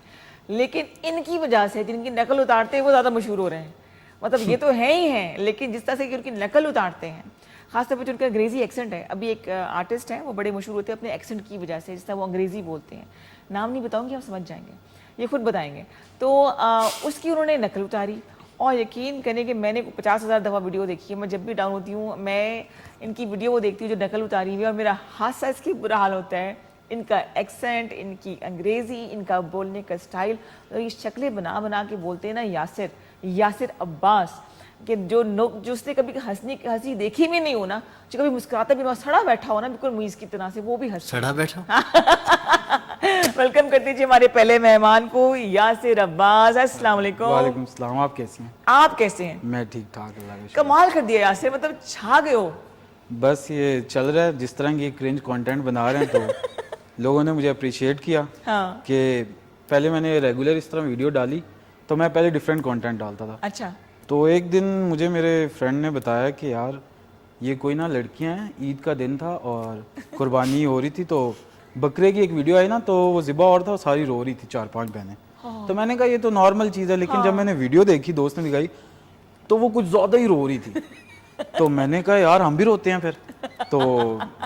लेकिन इनकी वजह से जिनकी नकल उतारते हैं वो ज़्यादा मशहूर हो रहे हैं। मतलब ये तो है ही हैं, लेकिन जिस तरह से कि उनकी नकल उतारते हैं, खासतौर पर जो उनका अंग्रेज़ी एक्सेंट है। अभी एक आर्टिस्ट है, वो बड़े मशहूर होते हैं अपने एक्सेंट की वजह से, जिस तरह वो अंग्रेज़ी बोलते हैं। नाम नहीं बताऊँगी, आप समझ जाएंगे, ये खुद बताएंगे। तो उसकी उन्होंने नकल उतारी, और यकीन करें कि मैंने 50,000 दफ़ा वीडियो देखी है। मैं जब भी डाउन होती हूँ मैं इनकी वीडियो वो देखती हूँ जो नकल उतारी हुई है, और मेरा हादसा इसकी बुरा हाल होता है। इनका एक्सेंट, इनकी अंग्रेज़ी, इनका बोलने का स्टाइल, तो ये शक्लें बना बना के बोलते हैं ना, यासिर अब्बास, कि जो उसने कभी हंसी देखी भी नहीं हो ना, जो कभी मुस्कुराता भी ना, सड़ा बैठा हो ना बिल्कुल मुइज़ की तरह से, वो भी हंस सड़ा बैठा। वेलकम कर दीजिए हमारे पहले मेहमान को, यासिर अब्बास। अस्सलाम वालेकुम। वालेकुम सलाम। आप कैसी हैं? आप कैसे हैं? मैं ठीक ठाक, अल्लाह का शुक्र। कमाल कर दिया यासिर, मतलब छा गए हो। बस ये चल रहा है, जिस तरह की क्रिंज कंटेंट बना रहे हैं तो लोगों ने मुझे अप्रिशिएट किया। हाँ। कि पहले मैंने रेगुलर इस तरह वीडियो डाली तो मैं पहले डिफरेंट कंटेंट डालता था, अच्छा। तो एक दिन मुझे मेरे फ्रेंड ने बताया कि यार ये कोई ना लड़कियां हैं, ईद का दिन था और कुर्बानी हो रही थी, तो बकरे की एक वीडियो आई ना, तो वो ज़िबा और था, सारी रो रही थी 4-5 बहनें। तो मैंने कहा ये तो नॉर्मल चीज़ है, लेकिन जब मैंने वीडियो देखी, दोस्त ने दिखाई, तो वो कुछ ज़्यादा ही रो रही थी। तो मैंने कहा यार हम भी रोते हैं फिर। तो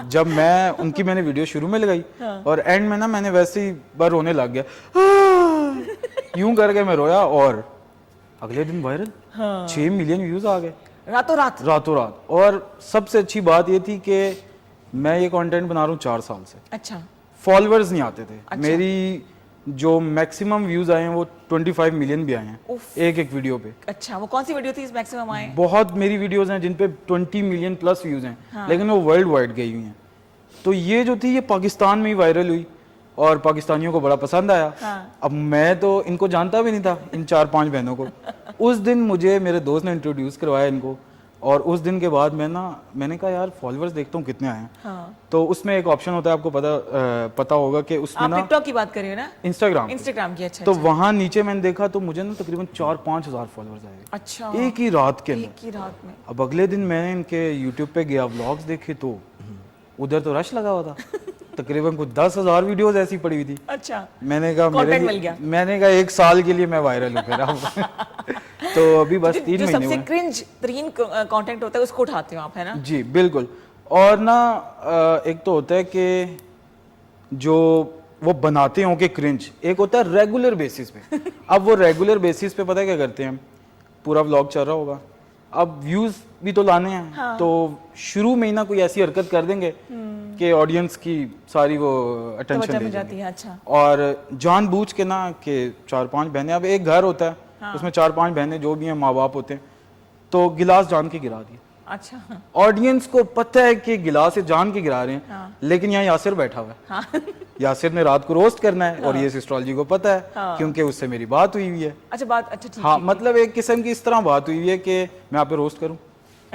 जब मैंने वीडियो शुरू में लगाई और एंड में ना मैंने वैसे ही बार रोने लग गया, यूं करके मैं रोया और अगले दिन वायरल 6 मिलियन व्यूज आ गए रातों रात। और सबसे अच्छी बात ये थी कि मैं ये कंटेंट बना रहा हूँ 4 साल से, अच्छा फॉलोअर्स नहीं आते थे। मेरी जो मैक्सिमम व्यूज आए हैं वो 25 मिलियन भी आए हैं एक वीडियो पे। अच्छा, वो कौन सी वीडियो थी इस मैक्सिमम आए? बहुत मेरी वीडियोस हैं जिन पे 20 मिलियन प्लस व्यूज हैं, लेकिन वो वर्ल्ड वाइड गई हुई हैं। तो ये जो थी ये पाकिस्तान में ही वायरल हुई और पाकिस्तानियों को बड़ा पसंद आया। अब मैं तो इनको जानता भी नहीं था, इन 4-5 बहनों को। उस दिन मुझे मेरे दोस्त ने इंट्रोड्यूस करवाया इनको, और उस दिन के बाद मैंने कहा यार फॉलोअर्स देखता हूँ कितने आए हैं। तो उसमें एक ऑप्शन होता है, आपको पता होगा कि उसमें आप ना टिकटॉक की बात कर रहे हो ना? इंस्टाग्राम की। अच्छा तो वहां नीचे मैंने देखा तो मुझे ना तकरीबन 4-5 हजार फॉलोअर्स आए। अच्छा, एक ही रात के अंदर। एक ही रात में। अब अगले दिन मैंने इनके यूट्यूब पे गया, व्लॉग्स देखे, तो उधर तो रश लगा हुआ था। तकरीबन कुछ 10,000 वीडियोस ऐसी पड़ी हुई थी। अच्छा, मैंने कहा कंटेंट मिल गया। मैंने कहा 1 साल के लिए मैं वायरल हूँ फिर अब। तो अभी बस 3 महीने सबसे हुए। क्रिंज तरीन कंटेंट होता है उसको उठाते हो आप, है ना? जी बिल्कुल। और ना एक तो होता है कि जो वो बनाते हो कि क्रिंज, एक होता है रेगुलर बेसिस पे। अब वो रेगुलर बेसिस पे पता है क्या करते हैं, पूरा व्लॉग चल रहा होगा, अब व्यूज भी तो लाने हैं, तो शुरू में ही ना कोई ऐसी हरकत कर देंगे कि ऑडियंस की सारी वो अटेंशन ले जाती है। अच्छा, और जानबूझ के ना कि 4-5 बहनें, अब एक घर होता है उसमें 4-5 बहनें जो भी हैं, माँ बाप होते हैं, तो गिलास जान के गिरा दिया। अच्छा, ऑडियंस को पता है कि गिलास जान के गिरा रहे हैं, लेकिन यहाँ यासिर बैठा हुआ है। यासिर ने रात को रोस्ट करना है और ये एस्ट्रोलॉजी को पता है, क्योंकि उससे मेरी बात हुई हुई है। अच्छा, बात अच्छा ठीक। हाँ, मतलब एक किस्म की इस तरह बात हुई है कि मैं आप पे रोस्ट करूं।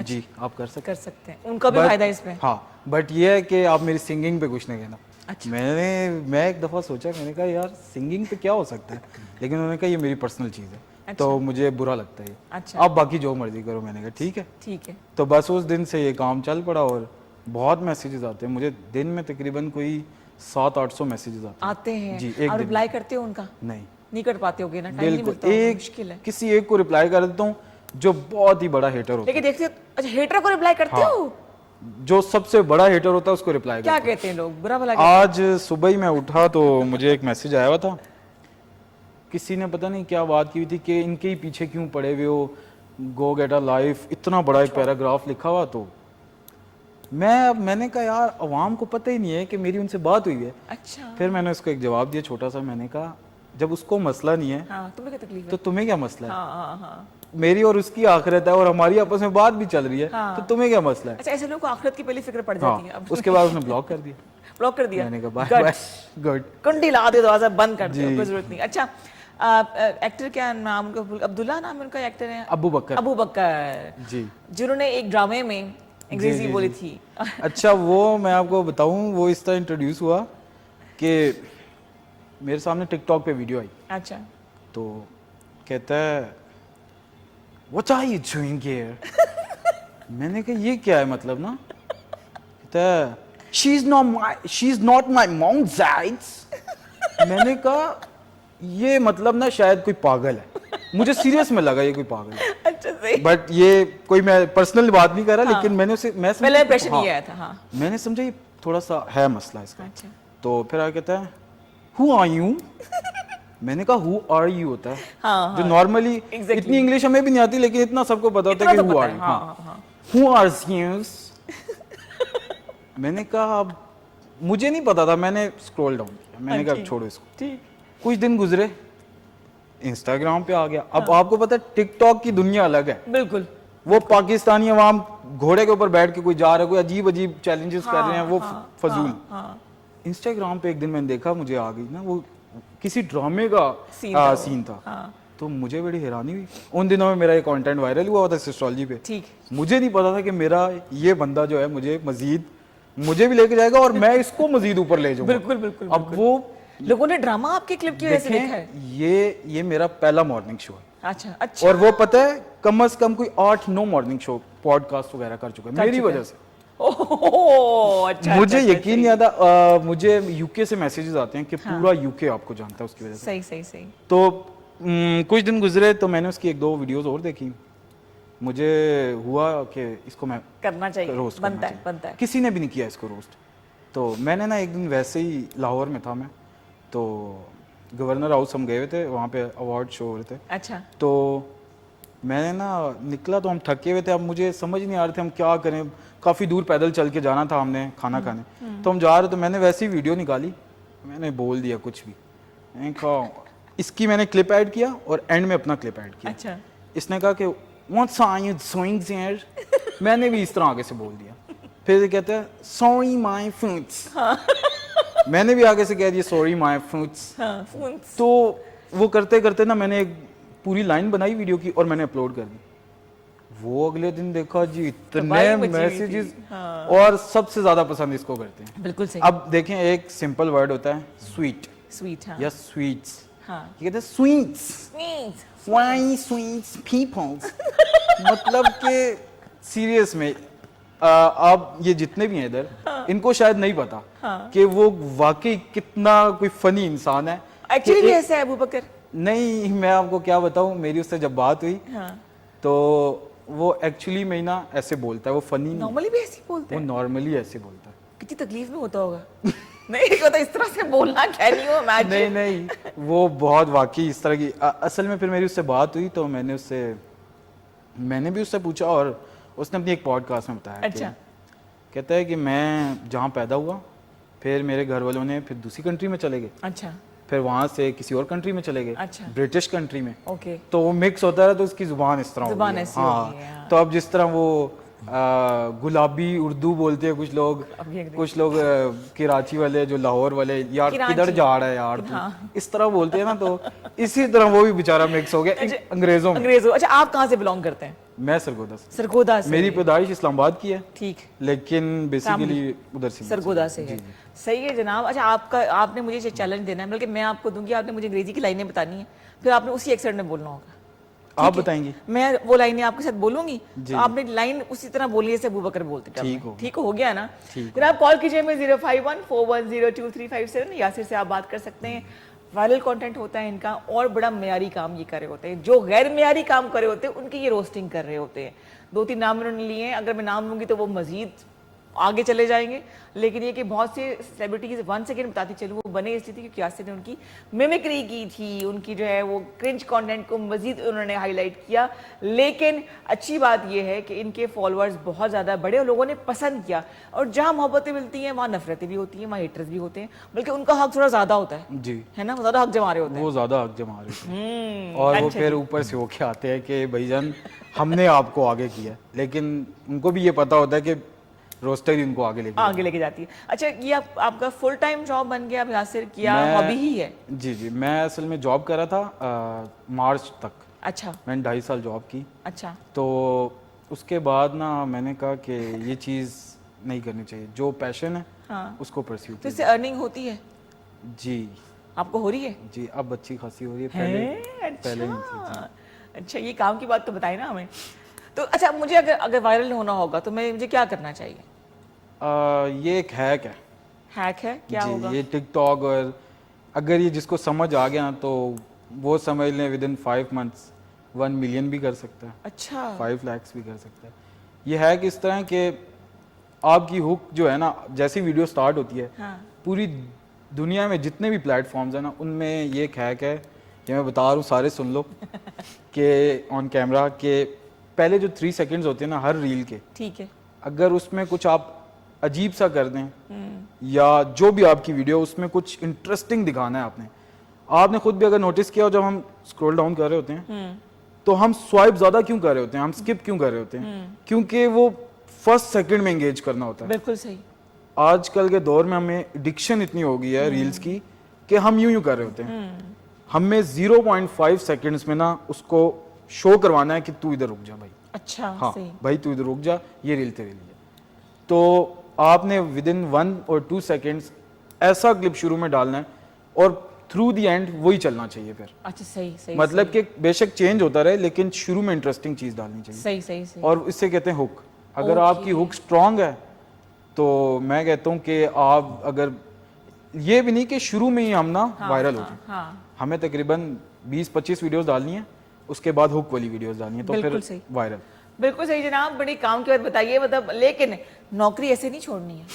जी आप कर सकते हैं, उनका भी फायदा इसमें। हाँ, बट ये है कि आप मेरी सिंगिंग पे कुछ नहीं कहना। अच्छा। मैं एक दफा सोचा, मैंने कहा यार सिंगिंग पे क्या हो सकता है, लेकिन उन्होंने कहा ये मेरी पर्सनल चीज है। अच्छा। तो मुझे बुरा लगता है। अच्छा। आप बाकी जो मर्जी करो। मैंने कहा ठीक है। तो बस उस दिन से ये काम चल पड़ा और बहुत मैसेजेस आते हैं मुझे, दिन में तकरीबन कोई 700-800 मैसेजेस आते हैं। जी, एक रिप्लाई करते हो उनका? नहीं कर पाते होगे ना, टाइम नहीं मिलता, मुश्किल है। किसी एक को रिप्लाई कर देता हूँ जो बहुत ही बड़ा हेटर होता है। लेकिन देखते हो, अच्छा हेटर को रिप्लाई करते हो? जो सबसे बड़ा हेटर होता है उसको रिप्लाई क्या कहते हैं लोग, बुरा भला? आज सुबह ही मैं उठा तो मुझे एक मैसेज आया हुआ था, किसी ने पता नहीं क्या बात की हुई थी कि इनके ही पीछे क्यों पड़े हुए हो, गो गेट अ लाइफ, इतना बड़ा एक पैराग्राफ लिखा हुआ। तो मैंने कहा यार अवाम को पता ही नहीं है कि मेरी उनसे बात हुई है। अच्छा। फिर मैंने उसको एक जवाब दिया छोटा सा, मैंने कहा जब उसको मसला नहीं है, तुम्हें क्या तकलीफ है? तो तुम्हें क्या मसला है? मेरी और उसकी आखिरत है और हमारी आपस में बात भी चल रही है, तो तुम्हें क्या मसला है? अच्छा, ऐसे लोगों को आखिरत की पहली फिक्र पड़ जाती है। अब उसके बाद उसने ब्लॉक कर दिया। ब्लॉक कर दिया? मैंने कहा बाय बाय, गुड, कुंडी ला दे, दरवाजा बंद कर दो, कोई जरूरत नहीं। अच्छा, एक्टर क्या नाम उनका? अब्दुल्ला नाम उनका एक्टर है? अबू बकर जी, जिन्होंने एक ड्रामे में अंग्रेजी बोली थी। अच्छा, वो मैं आपको बताऊं, वो इस तरह इंट्रोड्यूस हुआ कि मेरे सामने टिकटॉक पे वीडियो आई। अच्छा। तो कहता है What are you doing here? मैंने कहा ये क्या है मतलब ना? कहता है she's not my mom's sides. मैंने कहा ये मतलब ना शायद कोई पागल है। मुझे सीरियस में लगा ये कोई पागल है। अच्छा सही। बट ये कोई मैं पर्सनल बात नहीं कर रहा, लेकिन मैंने उसे पहले इंप्रेशन ये आया था। हाँ। मैंने समझा ये थोड़ा सा है मसला इसका। अच्छा। तो फिर आगे कहता है Who are you? मैंने कहा Who are you होता है। हाँ, जो नॉर्मली इतनी इंग्लिश हमें भी नहीं आती, लेकिन इतना सबको पता होता है कि Who are you? हाँ। Who are you? मैंने कहा अब मुझे नहीं पता था, मैंने स्क्रॉल डाउन किया, मैंने कहा छोड़ो इसको। कुछ दिन गुजरे, इंस्टाग्राम पे आ गया। अब आपको पता है टिकटॉक की दुनिया अलग है। बिल्कुल। वो पाकिस्तानी अवाम घोड़े के ऊपर बैठ के कोई जा रहा है, कोई अजीब अजीब चैलेंजेस कर रहे हैं, वो फजूल। इंस्टाग्राम पे एक दिन मैंने देखा, मुझे आ गई ना, वो किसी ड्रामे का सीन था। तो मुझे बड़ी हैरानी हुई। उन दिनों में मेरा ये कंटेंट वायरल हुआ था एस्ट्रोलॉजी पे। ठीक। मुझे नहीं पता था कि मेरा ये बंदा जो है मुझे भी लेके जाएगा और मैं इसको मजीद ऊपर ले जाऊंगा। बिल्कुल। अब वो लोगों ने ड्रामा आपके क्लिप की वजह से देखा है। ये मेरा पहला मॉर्निंग शो है। अच्छा अच्छा और वो पता है कम से कम कोई 8-9 मॉर्निंग शो पॉडकास्ट वगैरह कर चुका है कर मेरी चुका वजह है। से। ओह अच्छा मुझे अच्छा, यकीन नहीं आता, मुझे यूके से मैसेजेस आते हैं कि पूरा यूके आपको जानता है उसकी वजह से। सही सही सही। तो कुछ दिन गुजरे तो मैंने उसकी 1-2 वीडियोस और देखी, मुझे हुआ कि इसको मैं करना चाहिए, रोस्ट बनता है बनता है। किसी ने भी नहीं किया इसको रोस्ट। तो मैंने ना एक दिन वैसे ही लाहौर में था मैं, तो गवर्नर हाउस हम गए हुए थे, वहाँ पे अवार्ड शो हो रहे थे। अच्छा तो मैंने ना निकला तो हम थके हुए थे, अब मुझे समझ नहीं आ रहे थे हम क्या करें, काफ़ी दूर पैदल चल के जाना था हमने खाना खाने। तो हम जा रहे, तो मैंने वैसे ही वीडियो निकाली, मैंने बोल दिया कुछ भी, मैंने कहा इसकी मैंने क्लिप ऐड किया और एंड में अपना क्लिप ऐड किया। अच्छा इसने कहा कि what's are you doing there, मैंने भी इस तरह आगे से बोल दिया। फिर ये कहते हैं सॉरी माय फ्रूट्स, मैंने भी आगे से कह दिया सॉरी माय फ्रूट्स। हाँ फोन तो वो करते करते ना मैंने एक पूरी लाइन बनाई वीडियो की और मैंने अपलोड कर दी। वो अगले दिन देखा जी इतने तबाही मची हुई थी। मैसेजेस, और सबसे ज्यादा पसंद इसको करते हैं। बिल्कुल सही। अब देखें एक सिंपल वर्ड होता है स्वीट स्वीट हाँ या स्वीट्स, हाँ ये कहते हैं sweets, sweet why sweets peoples मतलब कि सीरियस में आप ये जितने भी हैं इधर इनको शायद नहीं पता कि वो वाकई कितना कोई फनी इंसान है। एक्चुअली कि भी एक- ऐसा है अबू बकर। नहीं मैं आपको क्या बताऊं, मेरी उससे जब बात हुई हाँ तो वो एक्चुअली में ना ऐसे बोलता है, वो फनी नहीं, नॉर्मली भी ऐसे ही बोलते वो हैं। नॉर्मली ऐसे बोलता है। कितनी तकलीफ में होता होगा। नहीं मतलब इस तरह से बोलना कैन यू नहीं इमेजिन। नहीं वो बहुत वाकई इस तरह की असल में फिर मेरी उससे बात हुई तो मैंने भी उससे पूछा और उसने अपनी एक पॉडकास्ट में बताया अच्छा। कहता है कि मैं जहाँ पैदा हुआ फिर मेरे घर वालों ने फिर दूसरी कंट्री में चले गए, अच्छा फिर वहाँ से किसी और कंट्री में चले गए, अच्छा। ब्रिटिश कंट्री में, ओके तो वो मिक्स होता रहा तो उसकी जुबान इस तरह हो जुबान गई है। ऐसी हो हाँ गई है, हाँ। तो अब जिस तरह वो गुलाबी उर्दू बोलते हैं कुछ लोग, अब ये कुछ लोग कराची वाले जो लाहौर वाले, यार कराची। किधर जा रहा है यार तू, हाँ। इस तरह बोलते हैं ना, तो इसी तरह वो भी बेचारा मिक्स हो गया अंग्रेजों में। अंग्रेजों। अच्छा आप कहाँ से बिलोंग करते हैं? मैं सरगोदा से, सरगोदा से। मेरी पैदाइश इस्लामाबाद की है ठीक लेकिन बेसिकली उधर से सरगोदा से है। सही है जनाब। अच्छा आपने मुझे ये चैलेंज देना है, बल्कि मैं आपको दूंगी, आपने मुझे अंग्रेजी की लाइनें बतानी है, फिर आपने उसी एक्सेंट में बोलना होगा। आप बताएंगी? मैं वो लाइनें आपके साथ बोलूंगी तो आपने लाइन उसी तरह बोलनी जैसे अबू बकर बोलते थे। ठीक हो। ठीक हो गया ना? ठीक फिर आप कॉल कीजिए मैं 0514102357 यासिर से आप बात कर सकते हैं। वायरल कंटेंट होता है इनका और बड़ा मेयारी काम ये कर रहे होते हैं। जो गैर मेयारी काम कर रहे होते हैं उनकी ये रोस्टिंग कर रहे होते हैं। 2-3 नाम उन्होंने लिए हैं, अगर मैं नाम लूंगी तो वो मजीद आगे चले जाएंगे, लेकिन ये कि बहुत से सेलिब्रिटीज 1 सेकेंड बताती चलूँ वो बने इसलिए थी क्योंकि यासिर ने उनकी मिमिक्री की थी, उनकी जो है वो क्रिंज कंटेंट को मजीद उन्होंने हाईलाइट किया। लेकिन अच्छी बात ये है कि इनके फॉलोअर्स बहुत ज़्यादा बड़े और लोगों ने पसंद किया, और जहाँ मोहब्बतें मिलती हैं वहाँ नफरतें भी होती हैं, वहाँ हेटर्स भी होते हैं, बल्कि उनका हक थोड़ा ज़्यादा होता है जी, है ना, वो ज़्यादा हक जमा रहे होते हैं। वो ज्यादा हक जमा रहे थे और वो अच्छा फिर जी। ऊपर से होके आते हैं कि भाईजान हमने आपको आगे किया, लेकिन उनको भी ये पता होता है कि रोस्टर ही उनको आगे लेके आगे लेके जाती है। अच्छा ये आपका फुल टाइम जॉब बन गया अब यासिर, किया मैं- हॉबी ही है? जी जी, मैं असल में जॉब कर रहा था मार्च तक, अच्छा मैंने 2.5 साल जॉब की। अच्छा तो उसके बाद ना मैंने कहा कि ये चीज़ नहीं करनी चाहिए, जो पैशन है हाँ। उसको परस्यू तो इससे अर्निंग होती है जी आपको? हो रही है? जी, अब अच्छी खासी हो रही है, है? पहले नहीं थी। अच्छा अच्छा, ये काम की बात तो बताए ना हमें। तो अच्छा मुझे अगर वायरल होना होगा तो मुझे क्या करना चाहिए? ये एक हैक है हैक है, क्या जी, होगा? ये टिकटॉक, और अगर ये जिसको समझ आ गया ना तो वो समझ लें विद इन 5 मंथ्स 1 मिलियन भी कर सकता है, अच्छा 5 lakhs भी कर सकता है। ये हैक इस तरह कि आपकी हुक जो है ना, जैसी वीडियो स्टार्ट होती है, हाँ पूरी दुनिया में जितने भी प्लेटफॉर्म्स हैं ना उनमें ये एक हैक है, ये मैं बता रहा हूँ, सारे सुन लो कि ऑन कैमरा के पहले जो 3 सेकंड्स होते हैं ना हर रील के, ठीक है। अगर उसमें कुछ आप अजीब सा कर दें या जो भी आपकी वीडियो उसमें कुछ इंटरेस्टिंग दिखाना है आपने खुद भी अगर नोटिस किया हो, जब हम स्क्रॉल डाउन कर रहे होते हैं तो हम स्वाइप ज्यादा क्यों कर रहे होते हैं, हम स्किप क्यों कर रहे होते हैं? क्योंकि वो फर्स्ट सेकंड में एंगेज करना होता है। बिल्कुल सही। आजकल के दौर में हमें एडिक्शन इतनी हो गई है रील्स की कि हम यूं कर रहे होते हैं, हमें 0.5 सेकंड्स में ना उसको शो करवाना है कि तू इधर रुक जा भाई, अच्छा हाँ सही। भाई तू इधर रुक जा, ये रील तेरे लिए। तो आपने विद इन 1 और 2 सेकेंड्स ऐसा क्लिप शुरू में डालना है, और थ्रू द एंड वही चलना चाहिए फिर। अच्छा सही सही मतलब कि बेशक चेंज होता रहे लेकिन शुरू में इंटरेस्टिंग चीज डालनी चाहिए। सही सही सही और इससे कहते हैं हुक। अगर आपकी हुक स्ट्रांग है तो मैं कहता हूँ कि आप अगर ये भी नहीं कि शुरू में ही हम ना वायरल हो जाए, हाँ हमें तकरीबन 20-25 वीडियोस डालनी है, उसके बाद हुक वाली वीडियोस डालनी है तो बिल्कुल फिर सही। वायरल। बिल्कुल सही जनाब, बड़ी काम की बात बताइए। मतलब लेकिन नौकरी ऐसे नहीं छोड़नी है।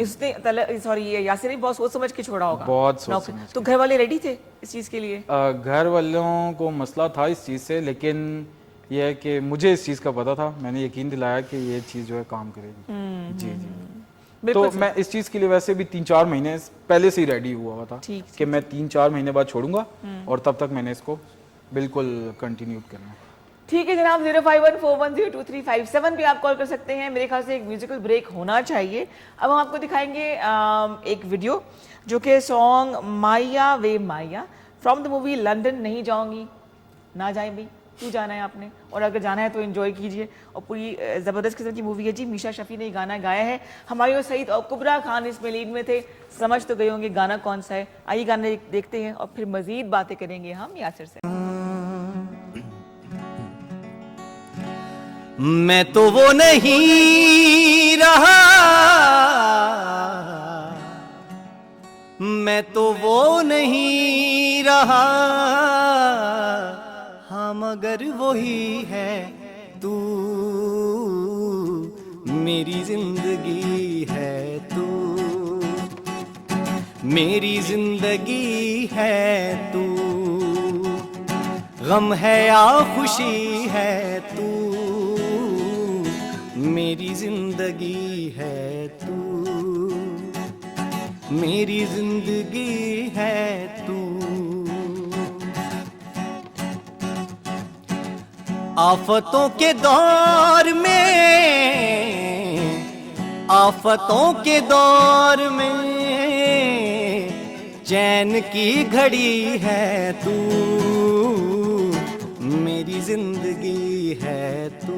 इसने सॉरी ये यासिर ने बहुत सोच समझ के छोड़ा होगा बहुत सोच नौकरी। समझ तो घर वाले रेडी थे इस चीज के लिए? घर वालों को मसला था इस चीज़ से, लेकिन यह है कि मुझे इस चीज़ का पता था, मैंने यकीन दिलाया कि ये चीज़ जो है काम करेगी। जी जी। तो बिल्कुल मैं इस चीज़ के लिए वैसे भी 3-4 महीने पहले से ही रेडी हुआ था ठीक, कि मैं 3-4 महीने बाद छोड़ूंगा और तब तक मैंने इसको बिल्कुल कंटिन्यू करना। ठीक है जनाब, 0514102357 पे आप कॉल कर सकते हैं। मेरे ख्याल से एक म्यूजिकल ब्रेक होना चाहिए। अब हम आपको दिखाएंगे एक वीडियो जो कि song Maya way Maya from the movie London नहीं जाऊंगी ना जाए भाई, क्यों जाना है आपने, और अगर जाना है तो एंजॉय कीजिए। और पूरी ज़बरदस्त किस्म की मूवी है जी। मीशा शफी ने ये गाना गाया है, हमायूं सईद और कुबरा खान इसमें लीड में थे। समझ तो गए होंगे गाना कौन सा है। आइए गाना देखते हैं और फिर मजीद बातें करेंगे हम यासिर से। मैं तो वो नहीं रहा, मैं तो वो नहीं रहा, हाँ मगर वही है तू, मेरी जिंदगी है तू, मेरी जिंदगी है तू, गम है या खुशी है तू, मेरी जिंदगी है तू, मेरी जिंदगी है तू। आफतों के दौर में, आफतों के दौर में चैन की घड़ी है तू, मेरी जिंदगी है तू,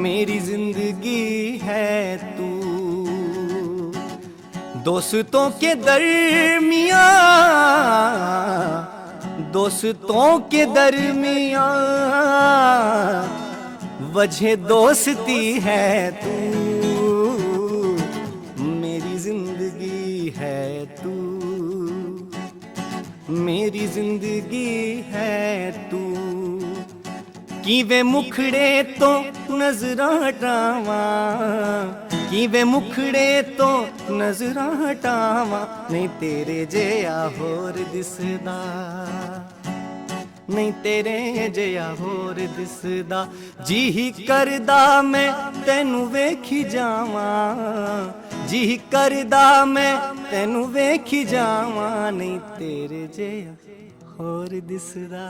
मेरी जिंदगी है तू। दोस्तों के दरमियां, दोस्तों के दरमियां वजह दोस्ती है तू, मेरी जिंदगी है तू, मेरी जिंदगी है तू। किवे मुखड़े तो नजरां हटावा, किवे मुखड़े तो नजरां हटावा, नहीं तेरे जिया होर दिसदा, नहीं तेरे जिया होर दिसदा, जी ही करदा मैं तैनू वेखी जावा, जी ही करदा मैं तैनू वेखी जावा, नहीं तेरे जिया होर दिसदा।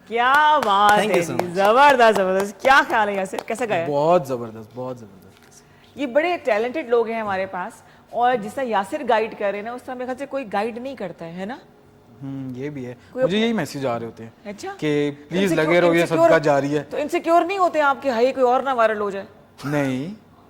क्या बात Thank है you so जी, much. जबरदस्त जबरदस्त। क्या ख्याल है यासिर, कैसा गाया? बहुत जबरदस्त, बहुत जबरदस्त। ये बड़े टैलेंटेड लोग हैं हमारे पास, और जिस तरह यासिर गाइड कर रहे हैं ना, उस तरह मेरे ख्याल से कोई गाइड नहीं करता है ना। ये भी है, कोई मुझे यही मैसेज आ रहे होते हैं अच्छा कि प्लीज Insecure- लगे रहो, ये insecure- सदका जारी है। तो इनसिक्योर नहीं होते आप कि हाय कोई और ना वायरल हो जाए? नहीं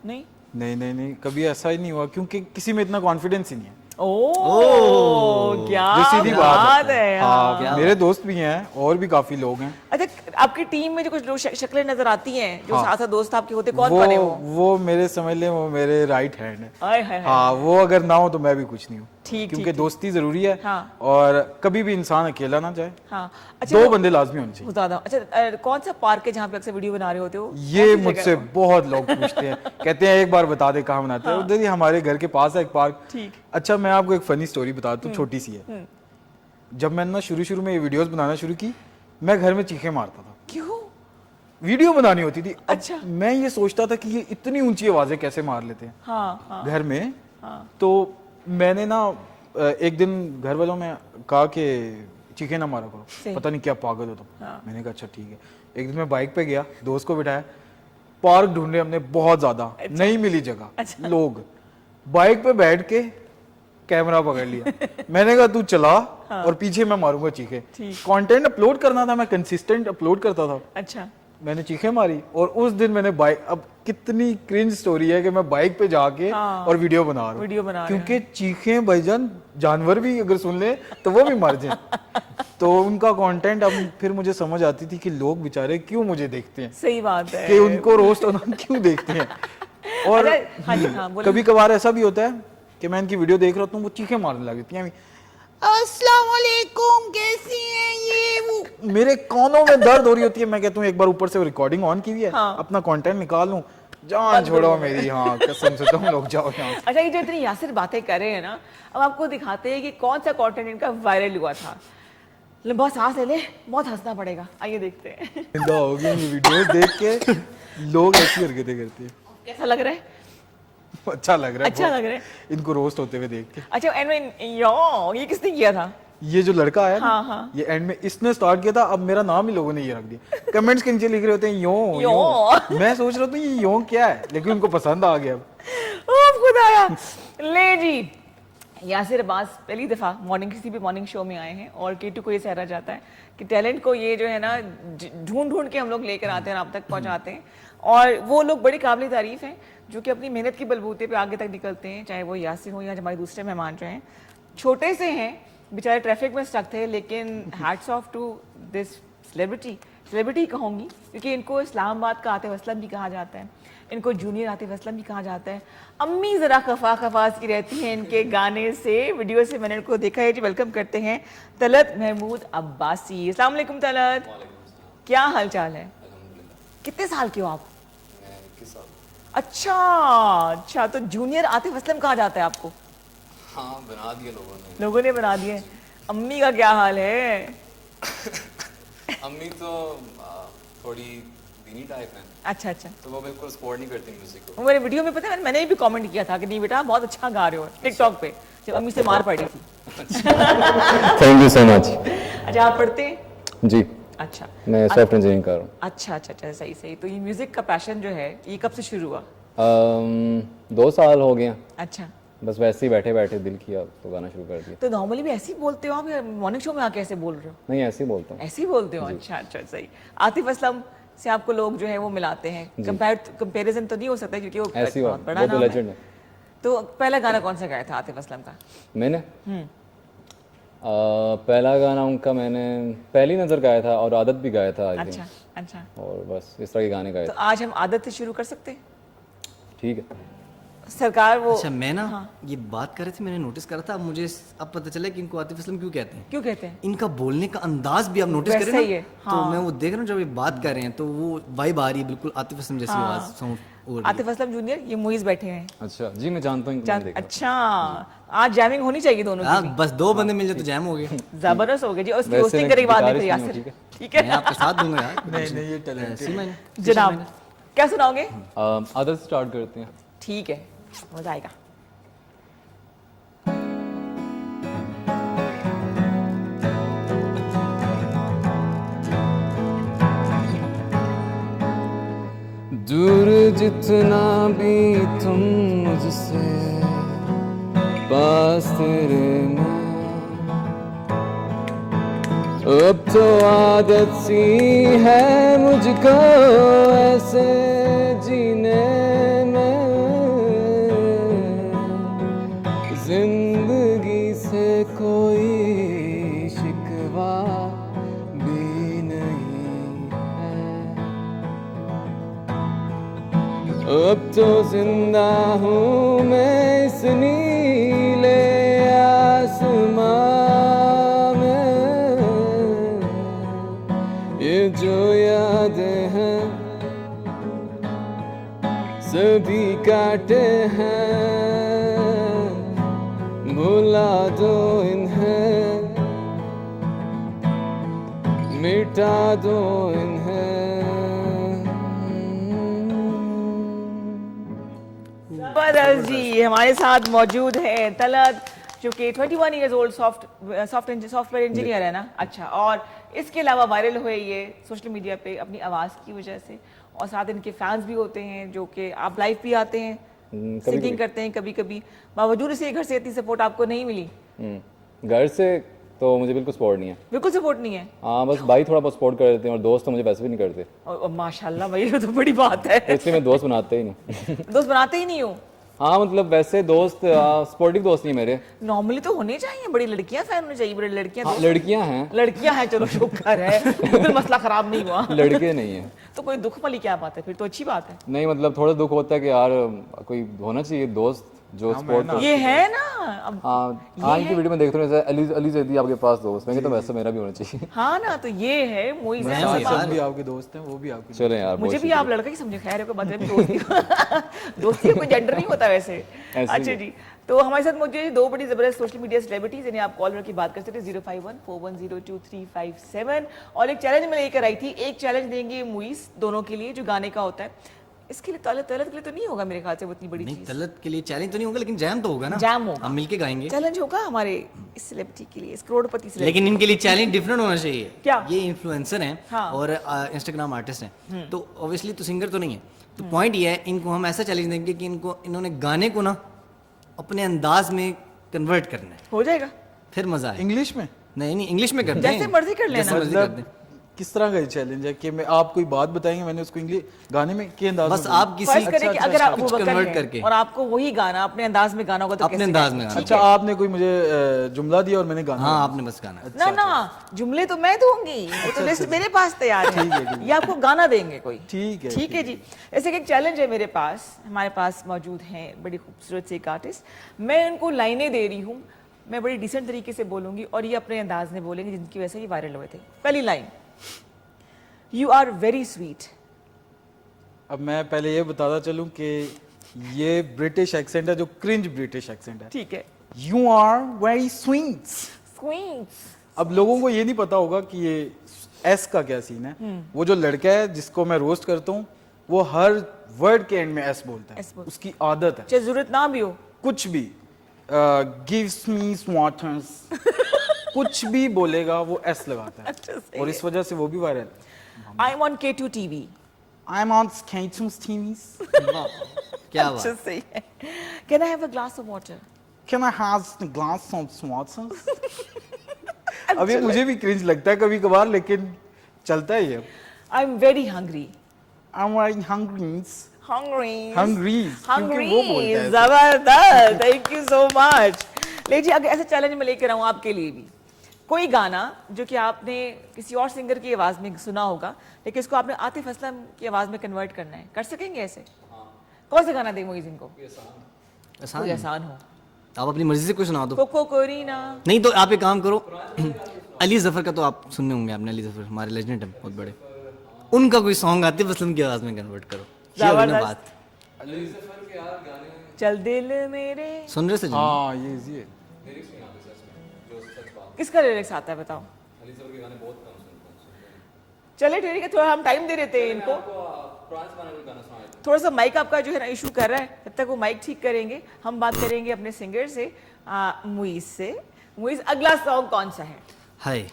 नहीं नहीं नहीं नहीं, कभी ऐसा ही नहीं हुआ क्योंकि किसी में इतना कॉन्फिडेंस ही नहीं है। ओ क्या ये सीधी बात बात है। हाँ, मेरे दोस्त भी हैं और भी काफी लोग हैं। अच्छा, आपकी टीम में जो कुछ लोग शक्लें नजर आती हैं जो हाँ। साथ साथ दोस्त आपके होते, कौन कौन है वो मेरे समझ ले वो मेरे राइट हैंड है। हाय हाय हाय। हाँ, वो अगर ना हो तो मैं भी कुछ नहीं हूँ। ठीक, क्योंकि ठीक, दोस्ती जरूरी है हाँ। और कभी भी इंसान अकेला ना जाए। हाँ अच्छा, दो बंदे लाजमी होने चाहिए। ज्यादा। अच्छा कौन सा पार्क है जहाँ पे अक्सर वीडियो बना रहे होते हो? ये कौन सी जगह मुझसे है वो? बहुत लोग पूछते हैं, कहते हैं एक बार बता दे कहाँ बनाते हैं। उधर ही हमारे घर के पास है एक पार्क। ठीक। अच्छा, मैं आपको एक फनी स्टोरी बताता हूँ, छोटी सी है। जब मैंने ना शुरू में ये वीडियोस बनाना शुरू की, मैं घर में चीखें मारता था। क्यों? वीडियो बनानी होती थी। अब अच्छा। मैं ये सोचता था कि ये इतनी ऊंची आवाजें कैसे मार लेते हैं हाँ हाँ घर में। हाँ। तो मैंने ना एक दिन घर वालों में कहा कि चीखें ना मारा सही। करो, पता नहीं क्या पागल हो तुम। हाँ। मैंने कहा अच्छा ठीक है। एक दिन मैं बाइक पे गया, दोस्त को बिठाया, पार्क ढूंढे हमने बहुत ज्यादा, नहीं मिली जगह। अच्छा। लोग बाइक पे बैठ के कैमरा पकड़ लिया। मैंने कहा तू चला और पीछे मैं मारूंगा चीखें। ठीक। कंटेंट अपलोड करना था, मैं कंसिस्टेंट अपलोड करता था। अच्छा मैंने चीखें मारी और उस दिन मैंने बाइक, अब कितनी क्रिंज स्टोरी है कि मैं बाइक पे जाके और वीडियो बना रहा हूँ, वीडियो बना रहे क्योंकि चीखें भाईजान जानवर भी अगर सुन ले तो वो भी मर जाए। तो उनका कंटेंट अब फिर मुझे समझ आती थी कि लोग बेचारे क्यों मुझे देखते हैं, सही बात है कि उनको रोस्ट होना क्यों देखते हैं। और अरे, हाँ जी, हाँ, बोलिए। कभी कभार ऐसा भी होता है कि मैं इनकी वीडियो देख रहा हूँ वो चीखें मारने लग जाती हैं, अस्सलाम वालेकुम कैसी हैं ये वो, मेरे कानों में दर्द हो रही होती है। मैं कहता हूँ एक बार ऊपर से रिकॉर्डिंग ऑन की हुई है, हाँ। अपना कंटेंट निकाल लूं, जान छोड़ो मेरी, हाँ कसम से तुम लोग जाओ यहाँ से। अच्छा, ये जो इतनी यासिर बातें कर रहे हैं ना, अब आपको दिखाते हैं कि कौन सा कंटेंट इनका वायरल हुआ था। लंबा सांस ले ले, बहुत हंसना पड़ेगा, आइए देखते हैं। जिंदा हो गई ये वीडियोस देख के, लोग ऐसी हरकतें करते हैं। कैसा लग रहा है? अच्छा लग रहा है, अच्छा बहुत। लग रहा है। इनको रोस्ट होते हुए देख के। अच्छा, एंड में यो ये किसने किया था? ये जो लड़का है ना, हाँ, हाँ। ये एंड में इसने स्टार्ट किया था, अब मेरा नाम ही लोगों ने ये रख दिया। कमेंट्स के नीचे लिख रहे होते हैं यो यो। यो। मैं सोच रहा था ये यो क्या है, लेकिन उनको पसंद आ गया। ओह खुदाया। ले जी, यासिर अब्बास पहली दफ़ा किसी भी मॉर्निंग शो में आए हैं और केटू को ये सहरा जाता है कि टैलेंट को ये जो है ना ढूंढ ढूंढ के हम लोग लेकर आते हैं और आप तक पहुंचाते हैं, और वो लोग बड़ी काबिल तारीफ हैं जो कि अपनी मेहनत की बलबूते पे आगे तक निकलते हैं, चाहे वो यासिर हो या हमारे दूसरे मेहमान जो हैं, छोटे से हैं बेचारे, ट्रैफिक में स्टक थे, लेकिन hats off to this celebrity कहूँगी, क्योंकि इनको इस्लामाबाद का आतिफ असलम भी कहा जाता है, इनको जूनियर आतिफ असलम भी कहा जाता है। अम्मी ज़रा खफास की रहती हैं इनके गाने से, वीडियो से मैंने इनको देखा है जी। वेलकम करते हैं तलत महमूद अब्बासी। अस्सलाम वालेकुम तलत, क्या हाल चाल है? कितने साल के हो आप? अच्छा, तो जूनियर आतिफ असलम कहा जाता है आपको? हाँ, बना दिए लोगों ने बना दिए। अम्मी का क्या हाल है? अम्मी तो थोड़ी दीनी टाइप है, अच्छा, तो वो बिल्कुल सपोर्ट नहीं करती म्यूजिक को। मेरे वीडियो में पता है मैंने भी कमेंट किया था कि नहीं बेटा बहुत अच्छा गा रहे हो, टिकटॉक पे, जब अम्मी से मार पड़ी थी। Thank you so much. अच्छा, आप पढ़ते हैं? जी, अच्छा, मैं सॉफ्टवेयर इंजीनियरिंग कर रहा हूँ। अच्छा, सही। तो ये म्यूजिक का पैशन जो है ये कब से शुरू हुआ? 2 साल हो गए हैं, अच्छा, बस वैसे ही बैठे बैठे दिल किया तो गाना शुरू कर दिया। तो नॉर्मली भी ऐसे ही बोलते हो आप या मॉर्निंग शो में आके ऐसे बोल रहे हो? नहीं, ऐसे ही बोलता हूँ। ऐसे ही बोलते हो? अच्छा, सही। आतिफ असलम से आपको लोग जो है वो मिलाते हैं, कंपैरिजन तो नहीं हो सकता क्योंकि वो ऐसी बहुत बात, बड़ा वो तो नाम लेजेंड है। है। तो पहला गाना कौन सा गाया था आतिफ असलम का? मैंने पहला गाना उनका मैंने पहली नज़र गाया था और आदत भी गाया था, आई थिंक। अच्छा, और बस इस तरह के गाने गाए तो थे। आज हम आदत से शुरू कर सकते हैं? ठीक है। सरकार वो अच्छा, मैं ना ये बात कर रहे थे, मैंने नोटिस करा था, अब मुझे अब पता चला कि इनको आतिफ असलम क्यों कहते हैं। क्यों कहते हैं? इनका बोलने का अंदाज भी आप नोटिस वैसा करें ही है, ना, तो मैं वो देख रहा हूँ जब ये बात कर रहे हैं तो वो वाइब आ रही है, बिल्कुल आतिफ असलम जैसी आवाज साउंड हो रही है। आतिफ असलम जूनियर, ये मुइज बैठे हैं। अच्छा जी, मैं जानता हूँ, मैंने देखा। अच्छा, आज जैमिंग होनी चाहिए दोनों की भी। बस 2 बंदे मिल जाए तो जैम हो गया। जबरदस्त हो गया जी। और उसकी वैसे होस्टिंग मैं करने के बाद गिटारिस्ट देखते नहीं हूँ, यासिर, ठीक मैं है? आपके साथ दूंगा यार। नहीं, ये टैलेंट ऐसी मैंने जनाब, क्या सुनाओगे? आदत स्टार्ट करते हैं। ठीक है, मजा आएगा। दूर जितना भी तुम मुझसे, पास तेरे मैं, अब तो आदत सी है मुझको ऐसे जीने में, जिंदगी से कोई शिकवा भी नहीं है, अब तो जिंदा हूँ मैं इस नीले आसमां में, ये जो यादें हैं सभी काटे हैं, भुला दो इन्हें, मिटा दो इन्हें। जबरदस्त जी, हमारे साथ मौजूद है तलत, जो कि 21 ईयर्स ओल्ड सॉफ्टवेयर इंजीनियर है ना। अच्छा, और इसके अलावा वायरल हुए ये सोशल मीडिया पे अपनी आवाज़ की वजह से, और साथ इनके फैंस भी होते हैं जो कि आप लाइव भी आते हैं, सिंगिंग करते हैं कभी कभी, बावजूद इसे घर से इतनी सपोर्ट आपको नहीं मिली? घर से तो मुझे बिल्कुल सपोर्ट नहीं है। बिल्कुल सपोर्ट नहीं है। हाँ, बस भाई थोड़ा बहुत सपोर्ट कर देते हैं और दोस्त तो मुझे वैसे भी नहीं करते, और माशाल्लाह भाई, ये तो बड़ी बात है। तो इसलिए मैं दोस्त बनाते ही नहीं। दोस्त बनाते ही नहीं हो? हाँ मतलब वैसे दोस्त सपोर्टिव दोस्त नहीं मेरे। नॉर्मली तो होने चाहिए, बड़ी लड़कियां फैन होनी चाहिए, बड़ी लड़कियां। हाँ, लड़कियां हैं। लड़कियां हैं, चलो शुक्र है, बिल्कुल मसला खराब नहीं हुआ। लड़के नहीं है। तो कोई दुख वाली क्या बात है, फिर तो अच्छी बात है। नहीं मतलब थोड़ा दुख होता है कि यार कोई होना चाहिए दोस्त जो सपोर्ट कर। ये है ना अब। हाँ हाँ, इनकी वीडियो में देखते हैं जैसे अली जैदी आपके पास दोस्त, मैं कहता हूं वैसे मेरा भी होना चाहिए। हाँ ना, तो ये है मोइज़ है। सब भी आपके दोस्त हैं, वो भी आपके चले यार, मुझे भी आप लड़का ही समझे, खैर है, कोई बात नहीं, दोस्ती दोस्ती का कोई जेंडर नहीं होता वैसे। अच्छा जी, तो हमारे साथ मुझे दो बड़ी जबरदस्त सोशल मीडिया सेलिब्रिटीज, इन्हें आप कॉल करके बात कर सकते हैं 05141022357, और एक चैलेंज मैं लेकर आई थी। एक चैलेंज देंगे मुइस दोनों के लिए जो गाने का होता है। इसके लिए तलत के लिए तो नहीं होगा मेरे ख्याल से वो इतनी बड़ी नहीं, चीज। तलत के लिए चैलेंज तो नहीं होगा, लेकिन जैम तो होगा ना। जैम होगा, हम मिलके गाएंगे। चैलेंज होगा हमारे इस सेलिब्रिटी के लिए, इस करोड़पति से। लेकिन इनके लिए चैलेंज डिफरेंट होना चाहिए। क्या? ये इन्फ्लुएंसर हैं हाँ। और इंस्टाग्राम आर्टिस्ट हैं, तो ऑब्वियसली तो सिंगर तो नहीं है। तो पॉइंट ये है, इनको हम ऐसा चैलेंज देंगे कि इन्होंने गाने को ना अपने अंदाज में कन्वर्ट करना है, हो जाएगा। फिर मजा है। इंग्लिश में नहीं, इंग्लिश में करते हैं, जैसे मर्जी कर लेना। जैसे मर्जी कर दें। किस तरह का चैलेंज है कि मैं आप कोई बात बताएंगे, मैंने उसको इंग्लिश गाने में के अंदाज बस में आप किसी फर्ज करें कि अगर आप कुछ अबू बकर कन्वर्ट हैं करके और आपको वही गाना अपने अंदाज में गाना होगा तो अपने कैसे अंदाज गाएंगे? में गाना। अच्छा, आपने कोई मुझे जुमला दिया और मैंने गाना हाँ, गाया। आपने बस गाना। ना ना, जुमले तो मैं दूंगी, वो तो लिस्ट मेरे पास तैयार है। ये आपको गाना देंगे कोई। ठीक है, ठीक है जी। ऐसे एक चैलेंज है मेरे पास, हमारे पास मौजूद हैं बड़ी खूबसूरत से एक आर्टिस्ट। मैं उनको लाइनें दे रही हूँ, मैं बड़ी डिसेंट तरीके से बोलूंगी और ये अपने अंदाज में बोलेंगे, जिनकी वजह से ये वायरल हुए थे। पहली line, you are very sweet. अब मैं पहले ये बताता चलूं कि ये ब्रिटिश एक्सेंट है, जो क्रिंज ब्रिटिश एक्सेंट है। ठीक है। You are very sweet. Sweets. अब लोगों को ये नहीं पता होगा कि ये एस का क्या सीन है। वो जो लड़का है जिसको मैं रोस्ट करता हूँ, वो हर वर्ड के एंड में एस बोलता है, S बोलता है। उसकी आदत है। चाहे जरूरत ना भी हो। कुछ भी गिव्स मी वाटर्स कुछ भी बोलेगा वो एस लगाता है। अच्छा, सही और इस वजह से वो भी viral. I am on K2 TV। I am on K2 TVs। क्या बात। अच्छा, सही है। Can I have a glass of water? Can I have a glass of water? अब ये मुझे भी क्रिंज लगता है कभी कभार, लेकिन चलता है ये। I am very hungry. I'm very hungry. Hungry. Hungry. क्योंकि वो बोलता है। जबरदस्त, थैंक यू सो मच। लीजिए, अगर ऐसे चैलेंज में लेकर आऊँ आपके लिए भी, कोई गाना जो कि आपने किसी और सिंगर की आवाज में सुना होगा, लेकिन इसको आपने आतिफ असलम की आवाज में कन्वर्ट करना है, कर सकेंगे ऐसे? कौन सा गाना दें मोइज़ इनको? कोई आसान हो। आप अपनी मर्जी से कुछ सुना दो। कोको कोरीना। नहीं तो आप एक काम करो, अली जफर का तो आप सुनने होंगे आपने, अली जफर हमारे लेजेंड हैं बहुत बड़े, उनका कोई सॉन्ग आतिफ असलम की आवाज में कन्वर्ट करो। ये होगी ना बात। चल दिल मेरे। सुन रहे से जल्दी? हाँ, ये इजी है। किसका लिरिक्स आता है बताओ? चले ठीक है, थोड़ा हम टाइम दे देते हैं इनको। थोड़ा सा माइक आपका जो है ना इशू कर रहा है, जब तक वो माइक ठीक करेंगे हम बात करेंगे अपने सिंगर से, मुइज़ से। मुइज़, अगला सॉन्ग कौन सा है? हाय।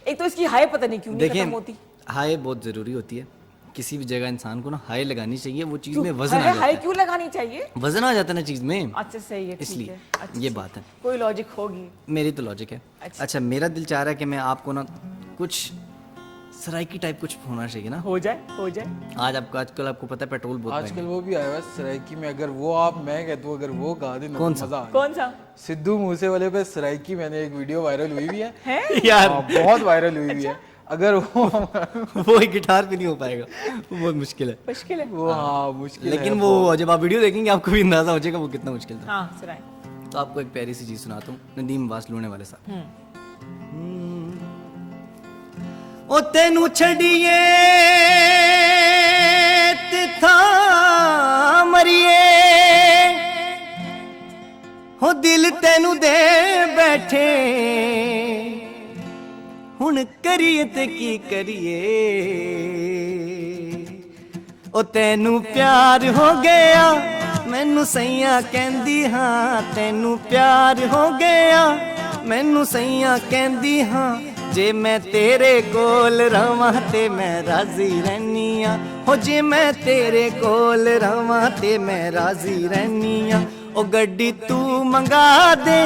एक तो इसकी हाय पता नहीं क्यों नहीं खत्म होती। देखिए, हाय बहुत जरूरी होती है किसी भी जगह, इंसान को ना हाय लगानी चाहिए, वो चीज क्यों? में वजन आ जाता हाय है। क्यों लगानी चाहिए? वजन आ जाता है ना चीज में, अच्छा, सही है, ठीक इसलिए है। अच्छा, ये बात है। कोई लॉजिक होगी। मेरी तो लॉजिक है। अच्छा, मेरा दिल चाह रहा है कि मैं आपको ना कुछ सराइकी टाइप कुछ होना चाहिए ना। हो जाए। आजकल आपको पता है पेट्रोल बहुत आजकल वो भी आया हुआ है सराइकी में, अगर वो आप मैं कहता हूँ अगर वो गा दे ना कौन तो सा? मजा आ जाए। कौन सा? सिद्धू मूसेवाले पे सराइकी, मैंने एक वीडियो वायरल हुई है यार हाँ, बहुत वायरल हुई है। अगर वो एक गिटार पे नहीं हो पाएगा, वो बहुत मुश्किल है। मुश्किल है। वो हाँ मुश्किल है। लेकिन वो जब आप वीडियो देखेंगे आपको भी अंदाजा हो जाएगा वो कितना मुश्किल था। हाँ, सुनाए। तो आपको एक प्यारी सी चीज सुनाता हूँ, नदीम वास लूने वाले साहब। ओ तेनू छड़िए तिथा मरिए, हो दिल तेनू दे बैठे, हुन करिए ते की करिए, ओ तेनू प्यार हो गया मैनू सैया कहंदी हाँ, तेनू प्यार हो गया मैनू सैया कहंदी हाँ, जे मैं तेरे कोल रवां ते मैं राजी रहनी आ, हो जे मैं तेरे कोल रवां ते मैं राजी रहनी आ, ओ गड्डी तू मंगा दे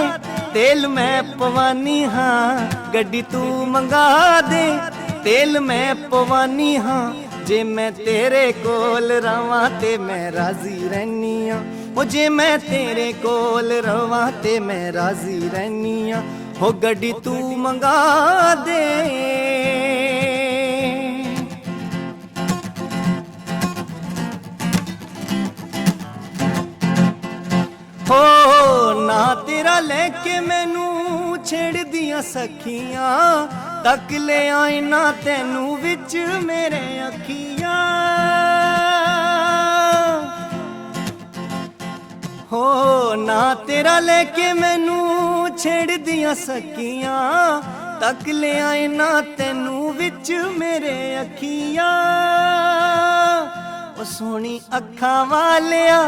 तेल मैं पवानी हाँ गड्डी तू मंगा दे तेल मैं पवानी हाँ जे मैं तेरे कोल रवां ते मैं राजी रहनी हाँ ओ जे मैं तेरे कोल रवां ते मैं राजी रहनी हाँ हो गड्डी तू मंगा दे हो ना तेरा लेके मैनू छेड़ दिया सखियां तक ले आई ना तेनू विच मेरे अखियां हो ना तेरा लेके मैनू छेड़ दिया सखियां तक ले आई ना तेनू विच मेरे अखियां ओ सोनी अखां वालिया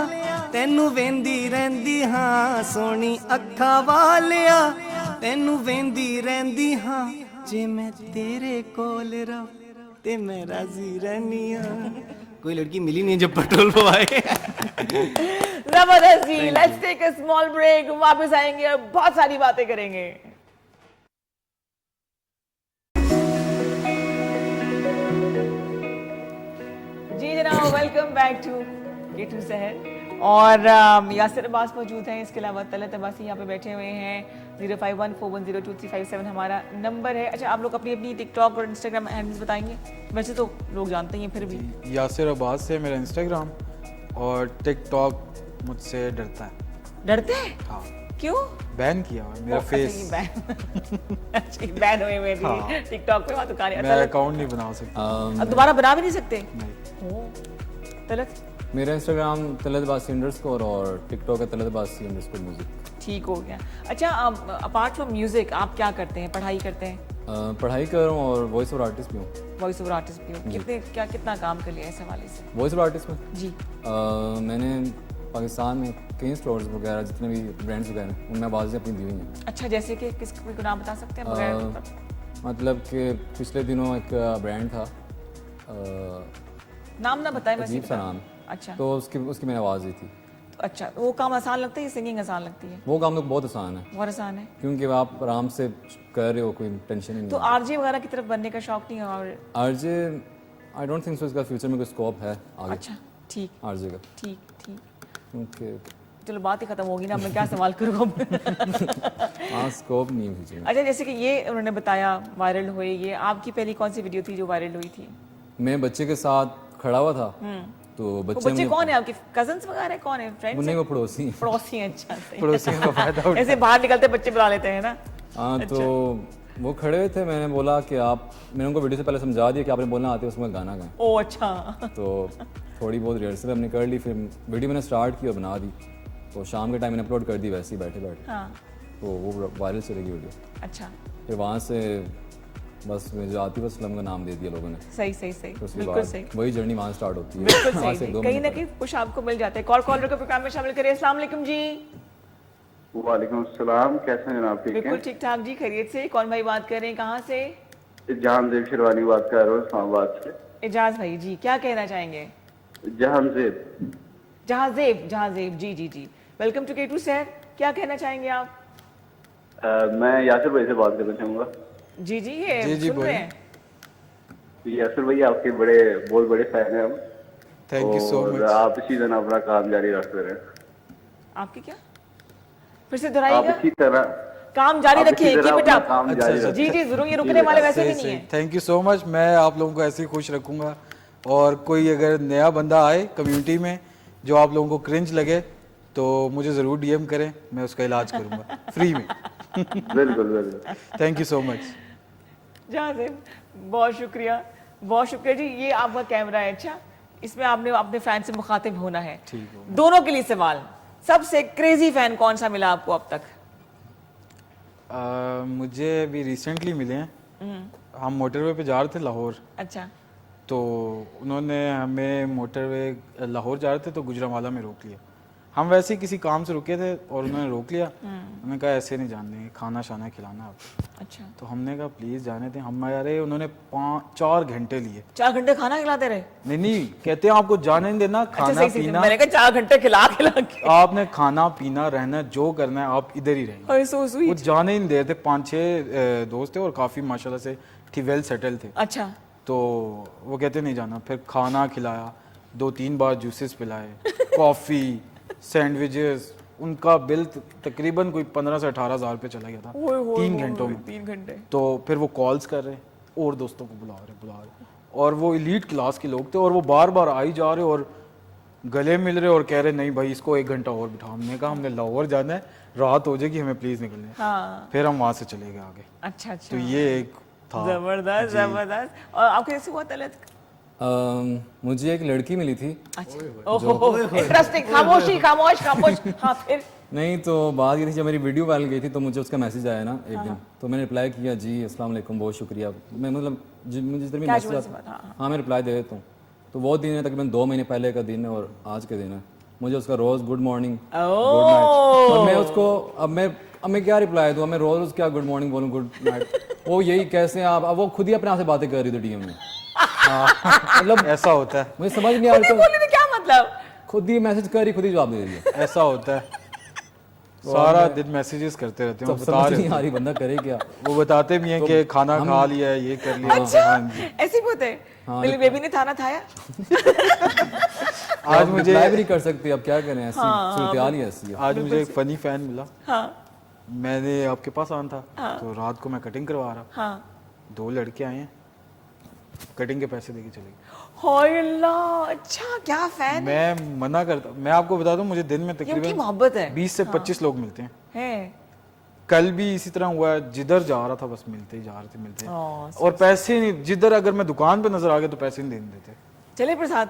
तेनू वेंदी रहंदी हाँ सोनी अखां वालिया तेनू वेंदी रहंदी हाँ जे मैं तेरे कोल रह ते मैं राजी रहनी हाँ कोई लड़की मिली नहीं जब पेट्रोल पवाए जबरदस्त जी। Let's take a small break, वापस आएंगे और बहुत सारी बातें करेंगे। जी जनाब, वेलकम बैक टू K2 सहर और यासिर अब्बास मौजूद हैं। इसके अलावा तलत अब्बासी यहाँ पे बैठे हुए हैं। 0514102357 हमारा नंबर है। अच्छा, आप लोग अपनी अपनी टिकटॉक और इंस्टाग्राम हैंडल्स बताएंगे? वैसे तो लोग जानते ही हैं, फिर भी यासिर अब्बास है मेरा इंस्टाग्राम और टिकटॉक मुझसे डरता है। डरते हैं? हाँ, क्यों? बैन किया हुआ है मेरा फेस। अच्छा, बैन हुए हुए भी टिकटॉक पे वहाँ दुकानें। मैं अकाउंट नहीं बना सकता। अब दोबारा बना भी नहीं सकते? नहीं। तलत मेरा इंस्टाग्राम तलत बासी अंडरस्कोर और टिकटॉक है तलत बासी अंडरस्कोर म्यूजिक। ठीक हो गया। अच्छा, अपार्ट फ्रॉम म्यूजिक आप क्या करते हैं? पढ़ाई करते हैं? पढ़ाई कर रहा हूँ और वॉइस ओवर आर्टिस्ट भी हूँ। वॉइस ओवर आर्टिस्ट भी हो? कितना काम कर लिया इस हवाले से? वॉइस ओवर आर्टिस्ट में जी मैंने पाकिस्तान में कई स्टोर्स वगैरह जितने भी ब्रांड्स वगैरह हैं उनमें आवाज़ें अपनी दी हुई हैं। अच्छा, जैसे कि किस कोई नाम बता सकते हैं बगैर? मतलब कि पिछले दिनों एक ब्रांड था नाम ना बताएं, अजीब सा नाम। अच्छा, तो उसकी मैंने आवाज़ दी थी। अच्छा, वो काम आसान लगता है? सिंगिंग आसान लगती है? वो काम तो बहुत आसान है बहुत आसान है क्योंकि आप आराम से कर रहे हो, कोई टेंशन ही नहीं। तो आरजे वगैरह की तरफ बनने का शौक नहीं है? और RJ I don't think so इसका फ्यूचर में कोई स्कोप है आगे। अच्छा, ठीक आरजे का ठीक ठीक। क्योंकि चलो, बात ही खत्म होगी ना, मैं क्या सवाल करूँ? हाँ, स्कोप नहीं है फ्यूचर में। अच्छा, जैसे कि ये उन्होंने बताया वायरल हुए, ये आपकी पहली कौन सी वीडियो थी जो वायरल हुई थी? मैं बच्चे के साथ खड़ा हुआ था तो वो बच्चे बच्चे कौन है आपके? कजन्स वगैरह है? कौन है? फ्रेंड्स? नहीं, वो पड़ोसी हैं। पड़ोसी हैं। अच्छा, सही है। पड़ोसियों का फायदा उठा। ऐसे बाहर निकलते बच्चे बुला लेते हैं ना। हाँ, तो वो खड़े हुए थे। मैंने बोला कि मैंने उनको वीडियो से पहले समझा दिया कि आपने बोलना आते है उसमें गाना गाएं। ओ अच्छा। तो थोड़ी बहुत रिहर्सल हमने कर ली, फिर वीडियो मैंने स्टार्ट की और बना दी। तो शाम के टाइम मैंने अपलोड कर दी वैसे ही बैठे बैठे। हाँ, तो वो वायरल चलेगी वीडियो। अच्छा, फिर वहाँ से बस मुझे आतिफ असलम का नाम दे दिया लोगों ने। सही सही सही, तो उसके बिल्कुल बाद सही, वही जर्नी वहाँ स्टार्ट होती है। बिल्कुल वहाँ से सही। 2 कहीं महीने ना पहले। कहीं कुछ आपको मिल जाता है। कॉलर को प्रोग्राम में शामिल करिए। अस्सलाम वालेकुम जी। वालेकुम अस्सलाम, कैसे हैं जनाब? ठीक बिल्कुल हैं। ठीक ठाक जी, खैरियत से। कौन भाई बात कर रहे हैं? कहाँ से? जहांजेब शेरवानी बात कर रहा हूँ इस्लामाबाद से। एजाज भाई जी, क्या कहना चाहेंगे? जहांजेब। जहांजेब जी जी जी, वेलकम टू K2 सर। क्या कहना चाहेंगे आप? मैं यासिर भाई से बात करना चाहूँगा। जी जी, ये जी, सुन रहे हैं? यासिर भाई आपके बहुत बड़े फैन हैं हम। थैंक यू सो और मच। आप इसी तरह अपना काम जारी रखते रहे। आपकी क्या? फिर से आप दोहराइएगा। इसी तरह काम जारी आप इसी रखिए, तरह कीप इट अपना अप। काम जारी रखें। जी जी, जरूर। ये रुकने वाले वैसे भी नहीं सही, है। Thank you so much. मैं आप लोगों को ऐसे ही खुश रखूंगा और कोई अगर नया बंदा आए कम्युनिटी में जो आप लोगों को क्रिंज लगे तो मुझे ज़रूर डीएम करें, मैं उसका इलाज करूंगा फ्री में। बिल्कुल बिल्कुल। Thank you so much. Jahanzeb, बहुत शुक्रिया, बहुत शुक्रिया जी। ये आपका कैमरा है। अच्छा, इसमें आपने अपने फैन से मुखातिब होना है। ठीक हो। दोनों के लिए सवाल, सबसे क्रेजी फैन कौन सा मिला आपको अब तक? मुझे अभी रिसेंटली मिले हैं। हम मोटरवे पे जा रहे थे लाहौर, अच्छा, तो उन्होंने हमें मोटरवे लाहौर जा रहे थे तो गुजरांवाला में रोक लिया। हम वैसे ही किसी काम से रुके थे और उन्होंने रोक लिया। उन्होंने कहा ऐसे नहीं जान देंगे, खाना शाना खिलाना आप। अच्छा, तो हमने कहा प्लीज जाने दें। हमारे उन्होंने 4 घंटे लिए। 4 घंटे खाना खिलाते रहे? नहीं, कहते हैं आपको जाने नहीं देना, अच्छा, खाना सही सही, पीना, मैंने कहा 4 घंटे खिला के। आपने खाना पीना रहना जो करना है आप इधर ही रहेंगे। ओह सो वो स्वीट। जाने ही नहीं दे रहे थे। 5-6 दोस्त थे और काफी माशाल्लाह से वेल सेटल थे। अच्छा, तो वो कहते नहीं जाना। फिर खाना खिलाया, 2-3 बार जूसेस पिलाए, कॉफी, सैंडविचेस। उनका बिल तकरीबन कोई 15 से 18 हज़ार पे चला गया था 3 घंटों में। 3 घंटे। तो फिर वो कॉल्स कर रहे और दोस्तों को बुला रहे और वो एलीट क्लास के लोग थे और वो बार बार आई जा रहे और गले मिल रहे और कह रहे नहीं भाई इसको 1 घंटा और बिठा। हमने कहा हमने लाहौर जाना है, रात हो जाएगी, हमें प्लीज निकलने। हाँ। फिर हम वहां से चले गए आगे। अच्छा अच्छा, तो ये एक था। जबरदस्त जबरदस्त। और आपके कैसे हुआ तलत? मुझे एक लड़की मिली थी। अच्छा, ओहो इंटरेस्टिंग। खामोशी, खामोश खामोश। हाँ फिर? नहीं तो बात ये थी, जब मेरी वीडियो वायरल गई थी तो मुझे उसका मैसेज आया ना एक दिन, तो मैंने रिप्लाई किया जी अस्सलाम वालेकुम, बहुत शुक्रिया। मैं मतलब मुझे जिस तरह भी मैसेज आता हाँ मैं रिप्लाई दे देता हूँ। तो वो दिन है तकरीबन 2 महीने पहले का दिन है और आज के दिन है। मुझे उसका रोज गुड मॉर्निंग, गुड नाइट, और मैं उसको अब मैं क्या रिप्लाई दूँ? मैं रोज क्या गुड मॉर्निंग बोलूँ, गुड नाइट? वो यही कैसे आप, अब वो खुद ही अपने आप से बातें कर रही थी डीएम में। मतलब ऐसा होता है, मुझे समझ नहीं आ रहा, बोलने में क्या मतलब? खुद ही मैसेज कर रही, खुद ही जवाब दे रही है। ऐसा होता है। सारा दिन मैसेजेस करते रहते हैं। सब समझ नहीं आ रही बंदा करे क्या। वो बताते भी हैं कि खाना खा लिया है, ये कर लिया। अच्छा, हाँ जी। ऐसे ही होते हैं। मेरी बेबी ने खाना खाया। आज मुझे रिप्लाई भी नहीं कर सकती, अब क्या करें, ऐसी सूरत ही ऐसी है। आज मुझे एक फनी फैन मिला। हाँ मैंने आपके पास आना था तो रात को मैं कटिंग करवा रहा। हाँ। 2 लड़के आए हैं, कटिंग के पैसे देके चले गए। हाय अल्लाह, अच्छा क्या फैन मैं मना करता, मैं आपको बता दूं मुझे दिन में उनकी तकरीबन मोहब्बत है 20 से 25 लोग मिलते हैं। है। कल भी इसी तरह हुआ है, जिधर जा रहा था बस मिलते ही जा रहे थे, मिलते हैं। ओह, और पैसे नहीं, जिधर अगर मैं दुकान पे नजर आ गया तो पैसे नहीं देने देते। चले प्रसाद।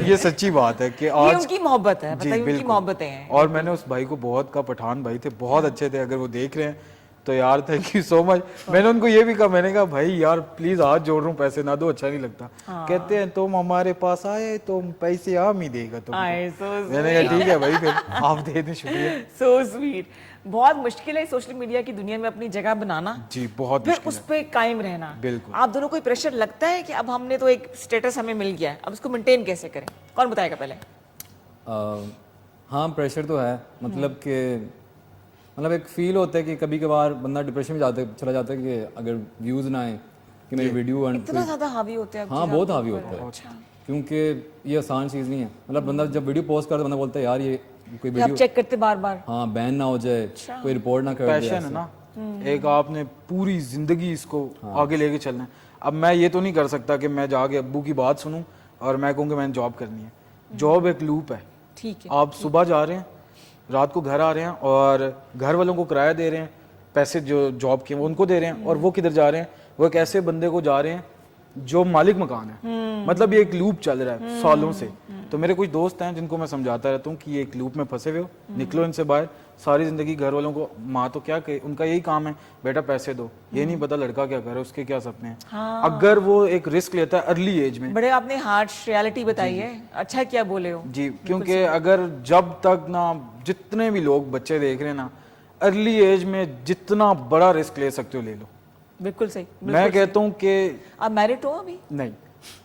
ये सच्ची बात है कि ये आज उनकी मोहब्बत है, जी, बताइए उनकी बिल्कुल। मोहब्बतें हैं। और मैंने उस भाई को बहुत का, पठान भाई थे, बहुत अच्छे थे, अगर वो देख रहे हैं तो यार थैंक यू सो मच। मैंने उनको ये भी कहा, मैंने कहा भाई यार प्लीज हाथ जोड़ रहा हूँ, पैसे ना दो, अच्छा नहीं लगता। कहते हैं तुम हमारे पास आए तो पैसे हम ही देगा तुम। आए, so मैंने कहा ठीक है भाई, फिर आप दे दें, शुक्रिया। So sweet. बहुत मुश्किल है सोशल मीडिया की दुनिया में अपनी जगह बनाना, जी बहुत फिर मुश्किल उस पे कायम रहना। बिल्कुल। आप दोनों को प्रेशर लगता है कि अब हमने तो एक स्टेटस हमें मिल गया है, अब उसको मेंटेन कैसे करें? कौन बताएगा पहले? हाँ प्रेशर तो है, मतलब कि मतलब एक फील होता है कि कभी कभार बंदा डिप्रेशन में चला जाता है कि अगर व्यूज ना आए कि मेरी वीडियो इतना ज्यादा हावी होते हैं? हाँ बहुत हावी होता है, क्योंकि ये आसान चीज़ नहीं है। मतलब बंदा जब वीडियो पोस्ट करता है बंदा बोलता है यार ये कोई आप वीडियो चेक करते बार बार? हाँ बैन ना हो जाए, कोई रिपोर्ट ना कर दे। पैशन है ना, एक आपने पूरी जिंदगी इसको आगे लेके चलना है। अब मैं ये तो नहीं कर सकता कि मैं जाके अब्बू की बात सुनूं और मैं कहूँ कि मैंने जॉब करनी है। जॉब एक लूप है। ठीक है। आप सुबह जा रहे हैं, रात को घर आ रहे हैं और घर वालों को किराया दे रहे हैं, पैसे जो जॉब के वो उनको दे रहे हैं, और वो किधर जा रहे हैं? वो एक ऐसे बंदे को जा रहे हैं जो मालिक मकान है। मतलब ये एक लूप चल रहा है सालों से। तो मेरे कुछ दोस्त हैं जिनको मैं समझाता रहता हूँ कि ये एक लूप में फंसे हुए हो, निकलो इनसे बाहर। सारी जिंदगी घर वालों को, माँ तो क्या कहे, उनका यही काम है बेटा पैसे दो, ये नहीं पता लड़का क्या करे, उसके क्या सपने हैं। अगर वो एक रिस्क लेता है अर्ली एज में। बड़े आपने हार्श रियलिटी बताई है, अच्छा क्या बोले हो जी, क्योंकि अगर जब तक ना जितने भी लोग बच्चे देख रहे हैं ना, अर्ली एज में जितना बड़ा रिस्क ले सकते हो ले लो। बिल्कुल सही। मैं कहता हूँ कि आप मैरिड हो अभी? नहीं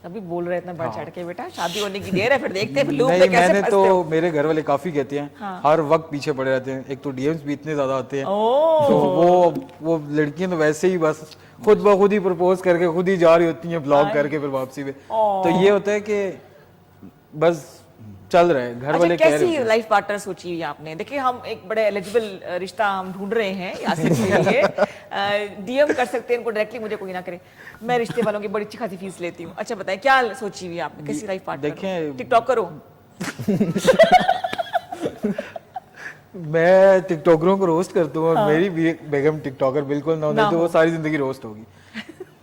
अभी बोल रहे इतना बढ़ चढ़ के, बेटा शादी होने की देर है, फिर देखते हैं लूप नहीं, में कैसे मैंने फंसते तो हो। मेरे घर वाले काफी कहते हैं, हर वक्त पीछे पड़े रहते हैं। एक तो डीएम्स भी इतने ज्यादा आते हैं, ओह। तो वो लड़कियां तो वैसे ही बस खुद ब खुद ही प्रपोज करके खुद ही जा रही होती हैं ब्लॉग करके फिर वापसी में। तो ये होता है कि बस चल रहे हैं, घर वाले कह रहे कैसी हैं। लाइफ पार्टनर सोची हुई है आपने? देखिए हम एक बड़े एलिजिबल रिश्ता हम ढूंढ रहे हैं यासिर के लिए। डीएम कर सकते हैं इनको डायरेक्टली, मुझे कोई ना करे, मैं रिश्ते वालों की बड़ी अच्छी खासी फीस लेती हूँ। अच्छा बताएं क्या सोची हुई है आपने, कैसी लाइफ पार्टनर? देखें, टिकटॉकर हो? मैं टिकटॉकरों को रोस्ट करता हूँ और मेरी भी बेगम टिकटॉकर बिल्कुल ना हो, नहीं तो वो सारी जिंदगी रोस्ट होगी।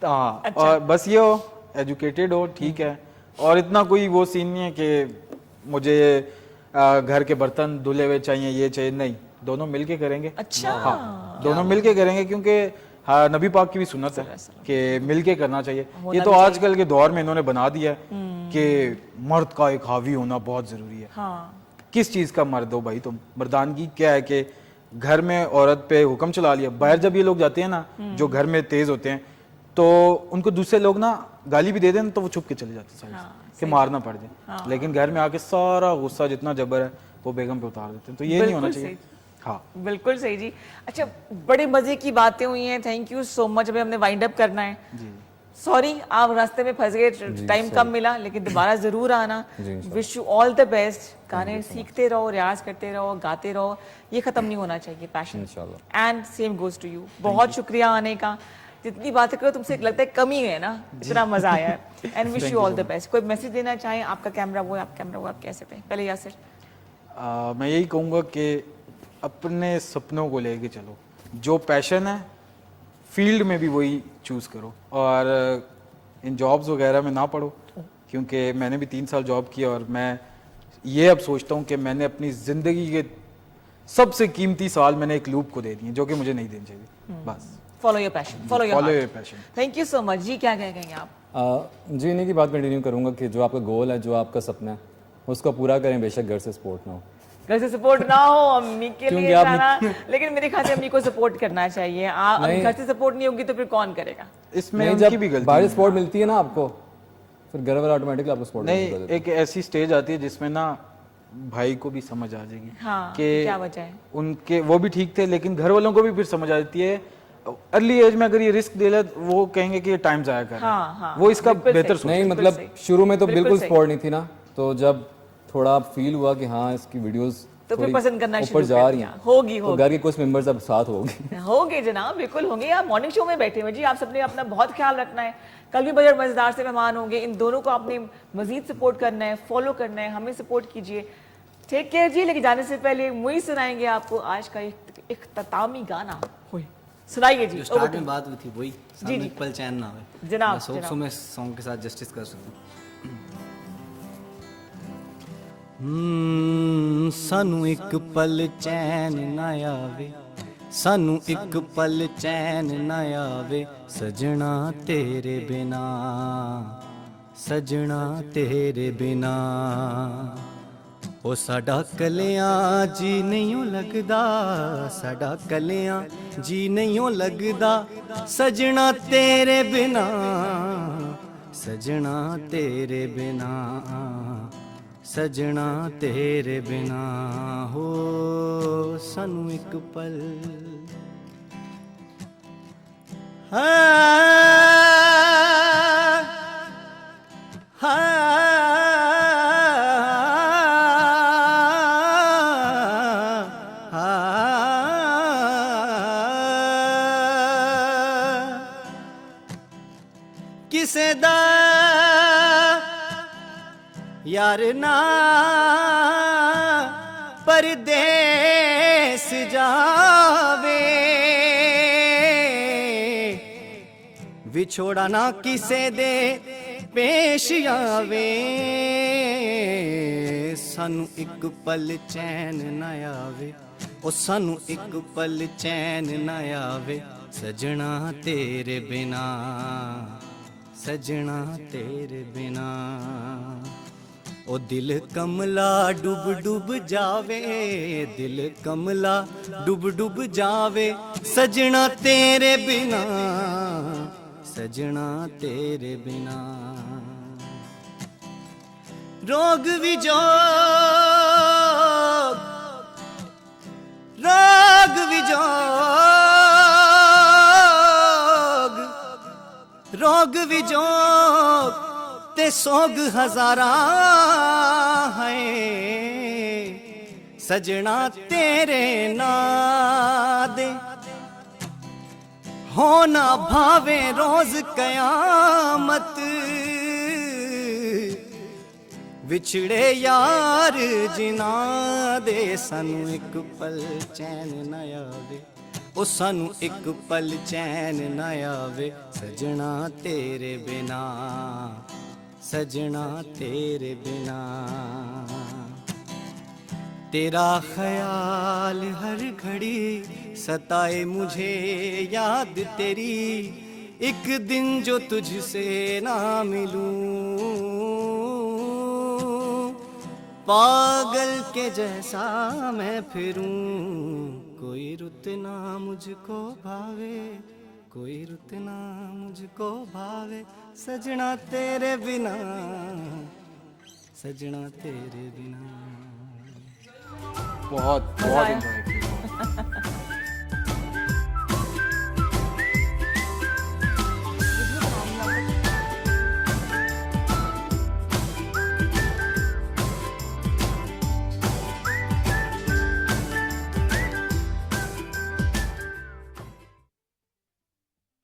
हाँ, और बस ये हो, एजुकेटेड हो, ठीक है, और इतना कोई वो सीन नहीं है कि मुझे घर के बर्तन धुले हुए चाहिए, ये चाहिए, नहीं, दोनों मिलके करेंगे। अच्छा। हाँ, दोनों मिलके करेंगे, क्योंकि हाँ, नबी पाक की भी सुन्नत है कि मिलके करना चाहिए। ये तो आजकल के दौर में इन्होंने बना दिया है कि मर्द का एक हावी होना बहुत ज़रूरी है। हाँ किस चीज़ का मर्द हो भाई तुम? मर्दानगी क्या है कि घर में औरत पे हुक्म चला लिया। बाहर जब ये लोग जाते हैं ना, जो घर में तेज होते हैं, तो उनको दूसरे लोग ना गाली भी दे दें तो वो छुप के चले जाते हैं साइड से, कि मारना पड़ जाए। लेकिन घर में आके सारा गुस्सा जितना जबर है वो बेगम पे उतार देते हैं। तो ये नहीं होना बिल्कुल चाहिए। हाँ, बिल्कुल सही जी। अच्छा, बड़े मजे की बातें हुई हैं, थैंक यू सो मच। अभी हमने वाइंड अप करना है। सॉरी आप रास्ते में फंस गए, टाइम कम मिला, लेकिन दोबारा जरूर आना। Wish you all the best. गाने सीखते रहो, रियाज करते रहो, गाते रहो, ये खत्म नहीं होना चाहिए passion. And same goes to you. बहुत शुक्रिया आने का। जितनी बातें करो तुमसे लगता है कमी है ना, इतना मजा आया है। And wish you all the best. कोई मैसेज देना चाहें? आपका कैमरा वो है, आप कैमरा वो, आप कह सकते हैं। पहले यासिर। मैं यही कहूँगा कि अपने सपनों को लेके चलो। जो पैशन है फील्ड में भी वही चूज़ करो, और इन जॉब्स वगैरह में ना पढ़ो, क्योंकि मैंने भी 3 साल जॉब की और मैं ये अब सोचता हूँ कि मैंने अपनी ज़िंदगी के सबसे कीमती साल मैंने एक लूप को दे दिए, जो कि मुझे नहीं देने चाहिए। बस follow your passion, follow your passion. Thank you so much जी। क्या कहेंगे आप? जी इन्हीं की बात कंटिन्यू करूँगा कि जो आपका गोल है, जो आपका सपना है, उसको पूरा करें, बेशक घर से सपोर्ट ना हो। घर से सपोर्ट ना हो, अम्मी के लिए जाना, लेकिन मेरे ख्याल से अम्मी को सपोर्ट करना चाहिए। आप घर से सपोर्ट नहीं होगी तो फिर कौन करेगा? इसमें उनकी भी गलती बाहर सपोर्ट मिलती है ना आपको, फिर घर वाला ऑटोमेटिकली आपको सपोर्ट नहीं। एक ऐसी स्टेज आती है जिसमें ना भाई को भी समझ आ जाएगी हाँ, कि क्या वजह है। उनके वो भी ठीक थे, लेकिन घर वालों को भी फिर समझ आ जाती है। अर्ली एज में अगर ये रिस्क दे ले, वो कहेंगे कि ये टाइम जाया कर रहा है। हाँ, वो इसका बेहतर सोच। नहीं, मतलब शुरू में तो बिल्कुल सपोर्ट नहीं थी ना, तो जब थोड़ा फील हुआ कि हाँ इसकी वीडियोस तो फिर पसंद करना ऊपर जा रही हैं, होगी तो घर के कुछ मेंबर्स अब साथ होगी। होंगे जनाब, बिल्कुल होंगे। आप मॉर्निंग शो में बैठे हुए जी, आप सबने अपना बहुत ख्याल रखना है। कल भी बड़े मजेदार से मेहमान होंगे। इन दोनों को आपने मजीद सपोर्ट करना है, फॉलो करना है, हमें सपोर्ट कीजिए। टेक केयर जी। लेकिन जाने से पहले मुझे सुनाएंगे आपको आज का एक इख्तितामी गाना। सुनाइए जी। स्टार्ट में बात हुई थी वही, सामने एक पल चैन ना आवे। जनाब, मैं सोच मैं सॉन्ग के साथ जस्टिस कर सकूं। सानू एक पल चैन ना आवे, सानू एक पल चैन ना आवे, सजना तेरे बिना, सजना तेरे बिना। ओ साडा कलियां जी नहीं लगदा, साडा कलियां जी नहीं लगदा, सजना तेरे बिना, सजना तेरे बिना, सजना तेरे बिना। हो सानू एक पल किसे दा यार ना परदेस जावे, विछोड़ा ना किसे दे पेश आवे, सानू एक पल चैन ना आवे, ओ सानू एक पल चैन ना आवे, सजना तेरे बिना, सजना तेरे बिना। ओ दिल कमला डूब डूब जावे, दिल कमला डूब डूब जावे, सजना तेरे बिना, सजना तेरे बिना। रोग भी जोग, रोग भी जोग, रोग भी जोग ते सोग हजारा है, सजना तेरे नादे होना भावे रोज कयामत, विछड़े यार जिना दे, सानू एक पल चैन न आवे, ओ सानू एक पल चैन न आवे, सजना तेरे बिना, सजना तेरे बिना। तेरा ख्याल हर घड़ी सताए मुझे, याद तेरी एक दिन जो तुझसे ना मिलूं, पागल के जैसा मैं फिरूं, कोई रुत ना मुझको भावे, कोई रुत ना मुझको भावे, सजना तेरे बिना, सजना तेरे बिना। बहुत मजा बहुत आया? enjoy किया।